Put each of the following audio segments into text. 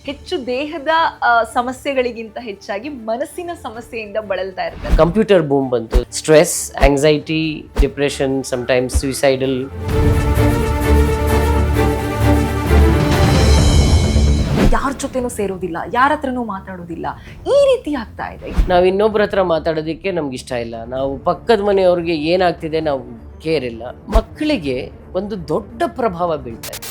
ಹೆಚ್ಚು ದೇಹದ ಸಮಸ್ಯೆಗಳಿಗಿಂತ ಹೆಚ್ಚಾಗಿ ಮನಸ್ಸಿನ ಸಮಸ್ಯೆಯಿಂದ ಬಳಲ್ತಾ ಇರ್ತಾರೆ. ಕಂಪ್ಯೂಟರ್ ಬೂಮ್ ಬಂತು. Stress, anxiety, depression, sometimes suicidal. ಯಾರ ಜೊತೆನೂ ಸೇರೋದಿಲ್ಲ, ಯಾರ ಹತ್ರನೂ ಮಾತಾಡೋದಿಲ್ಲ, ಈ ರೀತಿ ಆಗ್ತಾ ಇದೆ. ನಾವು ಇನ್ನೊಬ್ಬರ ಹತ್ರ ಮಾತಾಡೋದಕ್ಕೆ ನಮ್ಗೆ ಇಷ್ಟ ಇಲ್ಲ. ನಾವು ಪಕ್ಕದ ಮನೆಯವ್ರಿಗೆ ಏನಾಗ್ತಿದೆ ನಾವು ಕೇರ್ ಇಲ್ಲ. ಮಕ್ಕಳಿಗೆ ಒಂದು ದೊಡ್ಡ ಪ್ರಭಾವ ಬೀಳ್ತಾ ಇದೆ.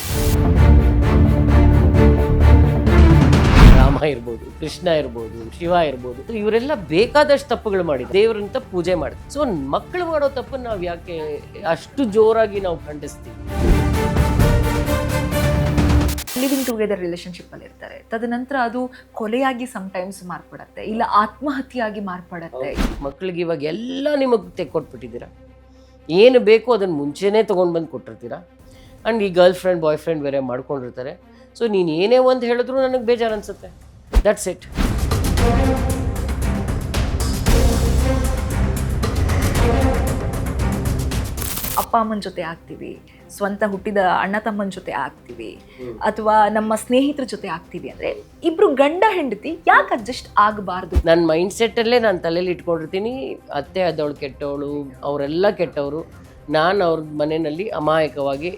ರಾಮ ಇರ್ಬೋದು, ಕೃಷ್ಣ ಇರ್ಬೋದು, ಶಿವ ಇರ್ಬೋದು, ಇವರೆಲ್ಲ ಬೇಕಾದಷ್ಟು ತಪ್ಪುಗಳು ಮಾಡಿದ್ರು. ದೇವರಂತ ಪೂಜೆ ಮಾಡಿದ್ರು. ಸೊ ಮಕ್ಕಳು ಮಾಡೋ ತಪ್ಪನ್ನು ನಾವು ಯಾಕೆ ಅಷ್ಟು ಜೋರಾಗಿ ನಾವು ಖಂಡಿಸ್ತೀವಿ? ಲಿವಿಂಗ್ ಟುಗೆದರ್ ರಿಲೇಶನ್ಶಿಪ್ ಅಲ್ಲಿ ಇರ್ತಾರೆ, ತದನಂತರ ಅದು ಕೊಲೆಯಾಗಿ ಸಮಟೈಮ್ಸ್ ಮಾರ್ಪಡತ್ತೆ, ಇಲ್ಲ ಆತ್ಮಹತ್ಯೆಯಾಗಿ ಮಾರ್ಪಡತ್ತೆ. ಮಕ್ಕಳಿಗೆ ಇವಾಗ ಎಲ್ಲ ನಿಮಗೆ ತೆಕ್ಕೊಟ್ಬಿಟ್ಟಿದ್ದೀರಾ. ಏನು ಬೇಕು ಅದನ್ನು ಮುಂಚೆನೇ ತೊಗೊಂಡು ಬಂದು ಕೊಟ್ಟಿರ್ತೀರಾ. ಆ್ಯಂಡ್ ಈ ಗರ್ಲ್ ಫ್ರೆಂಡ್ ಬಾಯ್ ಫ್ರೆಂಡ್ ಬೇರೆ ಮಾಡ್ಕೊಂಡಿರ್ತಾರೆ. ಸೊ ನೀನು ಏನೇ ಒಂದು ಹೇಳಿದ್ರು ನನಗೆ ಬೇಜಾರು ಅನಿಸುತ್ತೆ. That's it. ಅಪ್ಪ ಅಮ್ಮನ ಜೊತೆ ಆಗ್ತೀವಿ, ಸ್ವಂತ ಹುಟ್ಟಿದ ಅಣ್ಣ ತಮ್ಮನ ಜೊತೆ ಆಗ್ತೀವಿ, ಅಥವಾ ನಮ್ಮ ಸ್ನೇಹಿತರ ಜೊತೆ ಆಗ್ತೀವಿ ಅಂದ್ರೆ ಇಬ್ರು ಗಂಡ ಹೆಂಡತಿ ಯಾಕೆ ಅಡ್ಜಸ್ಟ್ ಆಗಬಾರ್ದು? ನನ್ನ ಮೈಂಡ್ ಸೆಟ್ಟಲ್ಲೇ ನಾನು ತಲೆಯಲ್ಲಿ ಇಟ್ಕೊಂಡಿರ್ತೀನಿ, ಅತ್ತೆ ಆದವಳು ಕೆಟ್ಟವಳು, ಅವರೆಲ್ಲ ಕೆಟ್ಟವರು, ನಾನು ಅವ್ರ ಮನೆಯಲ್ಲಿ ಅಮಾಯಕವಾಗಿ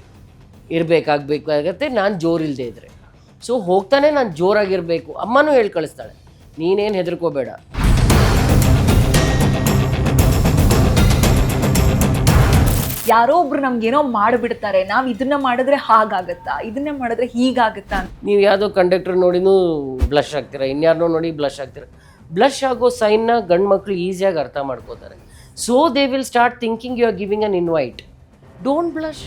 ಇರಬೇಕಾಗತ್ತೆ. ನಾನು ಜೋರಿಲ್ಲದೆ ಇದ್ದರೆ ಸೊ ಹೋಗ್ತಾನೆ ನಾನು ಜೋರಾಗಿರಬೇಕು. ಅಮ್ಮನೂ ಹೇಳಿ ಕಳಿಸ್ತಾಳೆ, ನೀನೇನು ಹೆದರ್ಕೋಬೇಡ. ಯಾರೋ ಒಬ್ರು ನಮ್ಗೇನೋ ಮಾಡಿಬಿಡ್ತಾರೆ, ನಾವು ಇದನ್ನ ಮಾಡಿದ್ರೆ ಹಾಗಾಗತ್ತಾ, ಇದನ್ನ ಮಾಡಿದ್ರೆ ಹೀಗಾಗತ್ತಾ. ನೀವು ಯಾವುದೋ ಕಂಡಕ್ಟರ್ ನೋಡಿನೂ ಬ್ಲಷ್ ಆಗ್ತೀರಾ, ಇನ್ಯಾರನ್ನೋ ನೋಡಿ ಬ್ಲಷ್ ಆಗ್ತೀರಾ. ಬ್ಲಷ್ ಆಗೋ ಸೈನ್ನ ಗಂಡು ಮಕ್ಕಳು ಈಸಿಯಾಗಿ ಅರ್ಥ ಮಾಡ್ಕೋತಾರೆ. So they will start thinking you are giving an invite. Don't blush.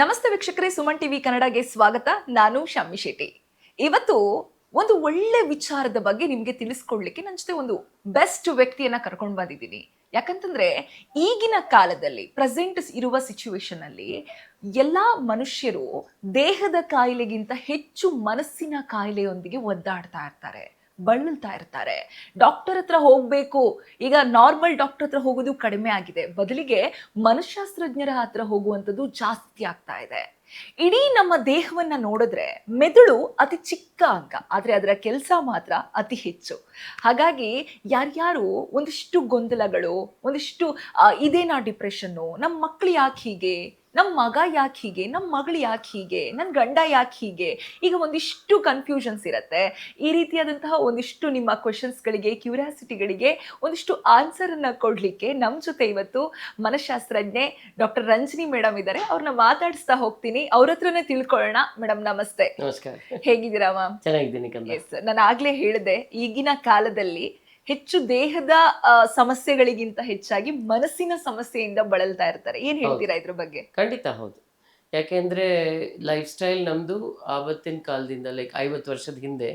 ನಮಸ್ತೆ ವೀಕ್ಷಕರೇ, ಸುಮನ್ ಟಿವಿ ಕನ್ನಡಗೆ ಸ್ವಾಗತ. ನಾನು ಶಮ್ಮಿ ಶೆಟ್ಟಿ. ಇವತ್ತು ಒಂದು ಒಳ್ಳೆ ವಿಚಾರದ ಬಗ್ಗೆ ನಿಮಗೆ ತಿಳಿಸ್ಕೊಡ್ಲಿಕ್ಕೆ ನನ್ನ ಜೊತೆ ಒಂದು ಬೆಸ್ಟ್ ವ್ಯಕ್ತಿಯನ್ನ ಕರ್ಕೊಂಡು ಬಂದಿದ್ದೀನಿ. ಯಾಕಂತಂದ್ರೆ ಈಗಿನ ಕಾಲದಲ್ಲಿ ಪ್ರೆಸೆಂಟ್ ಇರುವ ಸಿಚುವೇಶನ್ ಅಲ್ಲಿ ಎಲ್ಲಾ ಮನುಷ್ಯರು ದೇಹದ ಕಾಯಿಲೆಗಿಂತ ಹೆಚ್ಚು ಮನಸ್ಸಿನ ಕಾಯಿಲೆಯೊಂದಿಗೆ ಒದ್ದಾಡ್ತಾ ಇರ್ತಾರೆ, ಬಳಲ್ತಾ ಇರ್ತಾರೆ. ಡಾಕ್ಟರ್ ಹತ್ರ ಹೋಗ್ಬೇಕು, ಈಗ ನಾರ್ಮಲ್ ಡಾಕ್ಟರ್ ಹತ್ರ ಹೋಗೋದು ಕಡಿಮೆ ಆಗಿದೆ, ಬದಲಿಗೆ ಮನಃಶಾಸ್ತ್ರಜ್ಞರ ಹತ್ರ ಹೋಗುವಂಥದ್ದು ಜಾಸ್ತಿ ಆಗ್ತಾ ಇದೆ. ಇಡೀ ನಮ್ಮ ದೇಹವನ್ನ ನೋಡಿದ್ರೆ ಮೆದುಳು ಅತಿ ಚಿಕ್ಕ ಅಂಗ, ಆದ್ರೆ ಅದರ ಕೆಲಸ ಮಾತ್ರ ಅತಿ ಹೆಚ್ಚು. ಹಾಗಾಗಿ ಯಾರ್ಯಾರು ಒಂದಿಷ್ಟು ಗೊಂದಲಗಳು, ಒಂದಿಷ್ಟು ಇದೇನಾ ಡಿಪ್ರೆಷನ್ನು, ನಮ್ಮ ಮಕ್ಳು ಯಾಕೆ ಹೀಗೆ, ನಮ್ಮ ಮಗ ಯಾಕೆ ಹೀಗೆ, ನಮ್ಮ ಮಗಳು ಯಾಕೆ ಹೀಗೆ, ನನ್ನ ಗಂಡ ಯಾಕೆ ಹೀಗೆ, ಈಗ ಒಂದಿಷ್ಟು ಕನ್ಫ್ಯೂಷನ್ಸ್ ಇರುತ್ತೆ. ಈ ರೀತಿಯಾದಂತಹ ಒಂದಿಷ್ಟು ನಿಮ್ಮ ಕ್ವೆಶನ್ಸ್ಗಳಿಗೆ, ಕ್ಯೂರಿಯಾಸಿಟಿಗಳಿಗೆ ಒಂದಿಷ್ಟು ಆನ್ಸರನ್ನು ಕೊಡಲಿಕ್ಕೆ ನಮ್ಮ ಜೊತೆ ಇವತ್ತು ಮನಃಶಾಸ್ತ್ರಜ್ಞೆ ಡಾಕ್ಟರ್ ರಂಜನಿ ಮೇಡಮ್ ಇದ್ದಾರೆ. ಅವ್ರನ್ನ ಮಾತಾಡಿಸ್ತಾ ಹೋಗ್ತೀನಿ, ಅವ್ರ ಹತ್ರನೇ ತಿಳ್ಕೊಳ್ಳೋಣ. ಮೇಡಮ್ ನಮಸ್ತೆ. ನಮಸ್ಕಾರ. ಹೇಗಿದ್ದೀರಾ ಮ್ಯಾಮ್? ಚೆನ್ನಾಗಿದ್ದೀನಿ. ಎಸ್, ನಾನು ಆಗ್ಲೇ ಹೇಳಿದೆ, ಈಗಿನ ಕಾಲದಲ್ಲಿ ಹೆಚ್ಚು ದೇಹದ ಸಮಸ್ಯೆಗಳಿಗಿಂತ ಹೆಚ್ಚಾಗಿ ಮನಸ್ಸಿನ ಸಮಸ್ಯೆಯಿಂದ ಬಳಲ್ತಾ ಇರ್ತಾರೆ. ಏನ್ ಹೇಳ್ತೀರಾ ಇದ್ರ ಬಗ್ಗೆ? ಖಂಡಿತ ಹೌದು. ಯಾಕೆಂದರೆ ಲೈಫ್ ಸ್ಟೈಲ್ ನಮ್ಮದು ಆವತ್ತಿನ ಕಾಲದಿಂದ, ಲೈಕ್ 50 ವರ್ಷದ ಹಿಂದೆ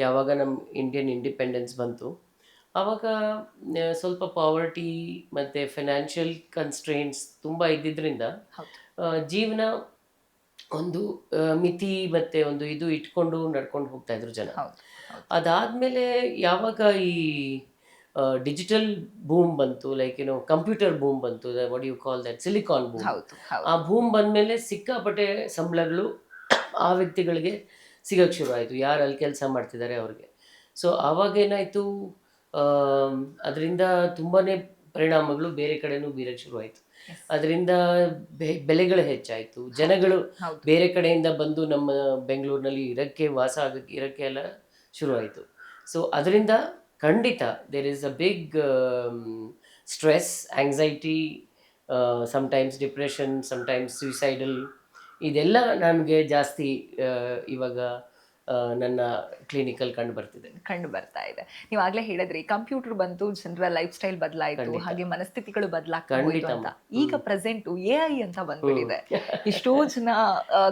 ಯಾವಾಗ ನಮ್ಮ ಇಂಡಿಯನ್ ಇಂಡಿಪೆಂಡೆನ್ಸ್ ಬಂತು, ಆವಾಗ ಸ್ವಲ್ಪ ಪಾವರ್ಟಿ ಮತ್ತು ಫೈನಾನ್ಷಿಯಲ್ ಕನ್ಸ್ಟ್ರೇಂಟ್ಸ್ ತುಂಬ ಇದ್ದಿದ್ದರಿಂದ ಜೀವನ ಒಂದು ಮಿತಿ ಮತ್ತು ಒಂದು ಇದು ಇಟ್ಕೊಂಡು ನಡ್ಕೊಂಡು ಹೋಗ್ತಾ ಇದ್ರು ಜನ. ಅದಾದಮೇಲೆ ಯಾವಾಗ ಈ ಡಿಜಿಟಲ್ ಬೂಮ್ ಬಂತು, ಲೈಕ್ ಕಂಪ್ಯೂಟರ್ ಬೂಮ್ ಬಂತು, what you call that, silicon boom. ಆ ಬೂಮ್ ಬಂದಮೇಲೆ ಸಿಕ್ಕಾಪಟ್ಟೆ ಸಂಬಳಗಳು ಆ ವ್ಯಕ್ತಿಗಳಿಗೆ ಸಿಗಕ್ಕೆ ಶುರು ಆಯಿತು, ಯಾರು ಅಲ್ಲಿ ಕೆಲಸ ಮಾಡ್ತಿದ್ದಾರೆ ಅವ್ರಿಗೆ. ಸೊ ಆವಾಗೇನಾಯಿತು, ಅದರಿಂದ ತುಂಬಾ ಪರಿಣಾಮಗಳು ಬೇರೆ ಕಡೆನೂ ಬೀರಕ್ಕೆ ಶುರು ಆಯಿತು. ಅದರಿಂದ ಬೆಲೆಗಳು ಹೆಚ್ಚಾಯಿತು, ಜನಗಳು ಬೇರೆ ಕಡೆಯಿಂದ ಬಂದು ನಮ್ಮ ಬೆಂಗಳೂರಿನಲ್ಲಿ ಇರೋಕ್ಕೆ ಎಲ್ಲ ಶುರುವಾಯಿತು. ಸೊ ಅದರಿಂದ ಖಂಡಿತ there is a big stress, anxiety, sometimes depression, sometimes suicidal. ಇದೆಲ್ಲ ನನಗೆ ಜಾಸ್ತಿ ಇವಾಗ ನನ್ನ ಕ್ಲಿನಿಕಲ್ ಕಂಡು ಬರ್ತಾ ಇದೆ. ನೀವು ಆಗ್ಲೇ ಹೇಳಿದ್ರಿ, ಕಂಪ್ಯೂಟರ್ ಬಂತು, ಜನರ ಲೈಫ್ ಸ್ಟೈಲ್ ಬದಲಾಯಿತು, ಹಾಗೆ ಮನಸ್ಥಿತಿಗಳು ಬದಲಾಗ್ತಾ ಅಂತ. ಈಗ ಪ್ರೆಸೆಂಟ್ AI ಅಂತ ಬಂದ್ಬಿಟ್ಟಿದೆ. ಎಷ್ಟೋ ಜನ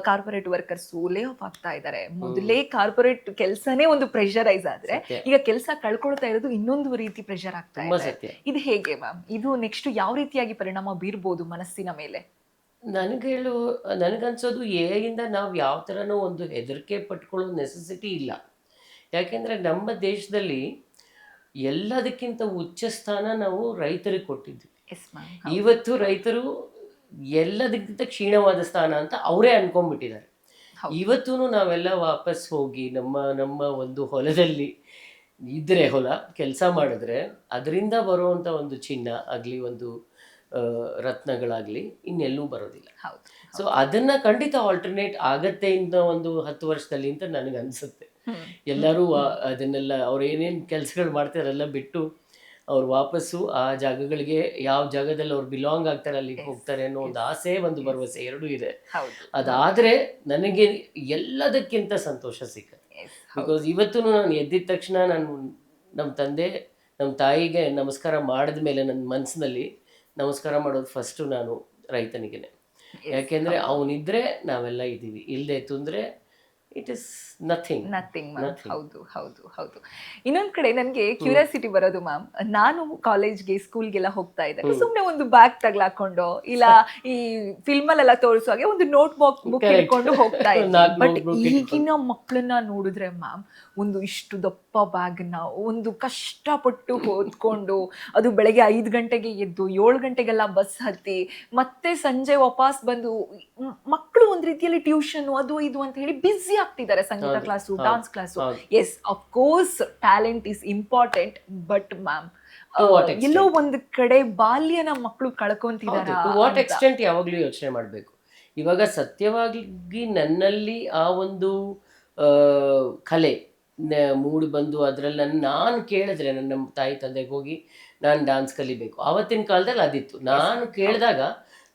ಕಾರ್ಪೊರೇಟ್ ವರ್ಕರ್ಸ್ ಲೇ ಆಫ್ ಆಗ್ತಾ ಇದ್ದಾರೆ. ಮೊದಲೇ ಕಾರ್ಪೊರೇಟ್ ಕೆಲಸನೇ ಒಂದು ಪ್ರೆಷರೈಸ್ ಆದ್ರೆ ಈಗ ಕೆಲಸ ಕಳ್ಕೊಳ್ತಾ ಇರೋದು ಇನ್ನೊಂದು ರೀತಿ ಪ್ರೆಷರ್ ಆಗ್ತಾ ಇದೆ. ಇದು ಹೇಗೆ ಮ್ಯಾಮ್? ಇದು ನೆಕ್ಸ್ಟ್ ಯಾವ ರೀತಿಯಾಗಿ ಪರಿಣಾಮ ಬೀರ್ಬೋದು ಮನಸ್ಸಿನ ಮೇಲೆ? ನನಗನ್ಸೋದು AI ನಾವು ಯಾವ ಥರನೂ ಒಂದು ಹೆದರಿಕೆ ಪಟ್ಕೊಳ್ಳೋ ನೆಸೆಸಿಟಿ ಇಲ್ಲ. ಯಾಕೆಂದರೆ ನಮ್ಮ ದೇಶದಲ್ಲಿ ಎಲ್ಲದಕ್ಕಿಂತ ಉಚ್ಚ ಸ್ಥಾನ ನಾವು ರೈತರಿಗೆ ಕೊಟ್ಟಿದ್ವಿ. ಇವತ್ತು ರೈತರು ಎಲ್ಲದಕ್ಕಿಂತ ಕ್ಷೀಣವಾದ ಸ್ಥಾನ ಅಂತ ಅವರೇ ಅನ್ಕೊಂಡ್ಬಿಟ್ಟಿದ್ದಾರೆ. ಹೌದು. ಇವತ್ತೂ ನಾವೆಲ್ಲ ವಾಪಸ್ ಹೋಗಿ ನಮ್ಮ ಒಂದು ಹೊಲದಲ್ಲಿ ಇದ್ರೆ ಹೊಲ ಕೆಲಸ ಮಾಡಿದ್ರೆ ಅದರಿಂದ ಬರುವಂಥ ಒಂದು ಚಿನ್ನ ಆಗಲಿ, ಒಂದು ರತ್ನಗಳಾಗಲಿ ಇನ್ನೆಲ್ಲೂ ಬರೋದಿಲ್ಲ. ಹೌದು. ಸೊ ಅದನ್ನ ಖಂಡಿತ ಆಲ್ಟರ್ನೇಟ್ ಆಗತ್ತೆ ಇನ್ನು ಒಂದು 10 ವರ್ಷದಲ್ಲಿ ಅಂತ ನನಗೆ ಅನ್ಸುತ್ತೆ. ಎಲ್ಲರೂ ಅದನ್ನೆಲ್ಲ ಅವ್ರು ಏನೇನು ಕೆಲಸಗಳು ಮಾಡ್ತಾರೆಲ್ಲ ಬಿಟ್ಟು ಅವ್ರು ವಾಪಸ್ಸು ಆ ಜಾಗಗಳಿಗೆ, ಯಾವ ಜಾಗದಲ್ಲಿ ಅವ್ರು ಬಿಲಾಂಗ್ ಆಗ್ತಾರೆ ಅಲ್ಲಿಗೆ ಹೋಗ್ತಾರೆ ಅನ್ನೋ ಒಂದು ಆಸೆ, ಒಂದು ಭರವಸೆ ಎರಡೂ ಇದೆ. ಹೌದು. ಅದಾದ್ರೆ ನನಗೆ ಎಲ್ಲದಕ್ಕಿಂತ ಸಂತೋಷ ಸಿಕ್ಕತ್ತೆ. Yes. ಬಿಕಾಸ್ ಇವತ್ತು ನಾನು ಎದ್ದಿದ ತಕ್ಷಣ ನಾನು ನಮ್ಮ ತಂದೆ ನಮ್ಮ ತಾಯಿಗೆ ನಮಸ್ಕಾರ ಮಾಡಿದ ಮೇಲೆ ನನ್ನ ಮನಸ್ಸಿನಲ್ಲಿ ನಮಸ್ಕಾರ ಮಾಡೋದು ಫಸ್ಟು ನಾನು ರೈತನಿಗೆನೆ. ಯಾಕೆಂದ್ರೆ ಅವನಿದ್ರೆ ನಾವೆಲ್ಲ ಇದ್ದೀವಿ, ಇಲ್ಲದೆ ಇತ್ತು it is nothing. Nothing ma'am. ಹೌದು ಹೌದು ಹೌದು. ಇನ್ನೊಂದ್ ಕಡೆ ನನಗೆ ಕ್ಯೂರಿಯಾಸಿಟಿ ಬರೋದು ಮ್ಯಾಮ್, ನಾನು ಕಾಲೇಜ್ಗೆ ಸ್ಕೂಲ್ಗೆಲ್ಲ ಹೋಗ್ತಾ ಇದ್ದಾಗ ಸುಮ್ನೆ ಒಂದು ಬ್ಯಾಗ್ ತಗ್ಲಾಕೊಂಡು ಇಲ್ಲ ಈ ಫಿಲ್ಮ್ ಅಲ್ಲೆಲ್ಲ ತೋರಿಸುವಾಗೆ ಒಂದು ನೋಟ್ ಬುಕ್ ಹಿಡ್ಕೊಂಡು ಹೋಗ್ತಾ ಇದ್ದೆ. ಬಟ್ ಈಗಿನ ಮಕ್ಕಳನ್ನ ನೋಡಿದ್ರೆ ಮ್ಯಾಮ್, ಒಂದು ಇಷ್ಟು ದಪ್ಪ ಬ್ಯಾಗ್ನ ಒಂದು ಕಷ್ಟಪಟ್ಟು ಓದ್ಕೊಂಡು, ಅದು ಬೆಳಗ್ಗೆ 5 ಗಂಟೆಗೆ ಎದ್ದು 7 ಗಂಟೆಗೆಲ್ಲ ಬಸ್ ಹತ್ತಿ ಮತ್ತೆ ಸಂಜೆ ವಾಪಸ್ ಬಂದು, ಮಕ್ಕಳು ಒಂದ್ ರೀತಿಯಲ್ಲಿ ಟ್ಯೂಷನ್ ಅದು ಇದು ಅಂತ ಹೇಳಿ ಬ್ಯುಸಿ ಆಗ್ತಿದ್ದಾರೆ. ಸಂಗೀತ class, dance class. Yes, of course talent is important, but ma'am ಎಲ್ಲೋ ಒಂದು ಕಡೆ ಬಾಲ್ಯನ ಮಕ್ಕಳು ಕಳ್ಕೊಂತಿದ್ದಾರೆ. ಟು ವಾಟ್ ಎಕ್ಸ್ಟೆಂಟ್ ಯಾವಾಗ್ಲೂ ಯೋಚನೆ ಮಾಡಬೇಕು. ಇವಾಗ ಸತ್ಯವಾಗಿ ನನ್ನಲ್ಲಿ ಆ ಒಂದು ಕಲೆ ಮೂಡಿ ಬಂದು ಅದರಲ್ಲಿ ನಾನು ಕೇಳಿದ್ರೆ ನನ್ನ ತಾಯಿ ತಂದೆಗೆ ಹೋಗಿ ನಾನು ಡಾನ್ಸ್ ಕಲಿಬೇಕು, ಆವತ್ತಿನ ಕಾಲದಲ್ಲಿ ಅದಿತ್ತು. ನಾನು ಕೇಳಿದಾಗ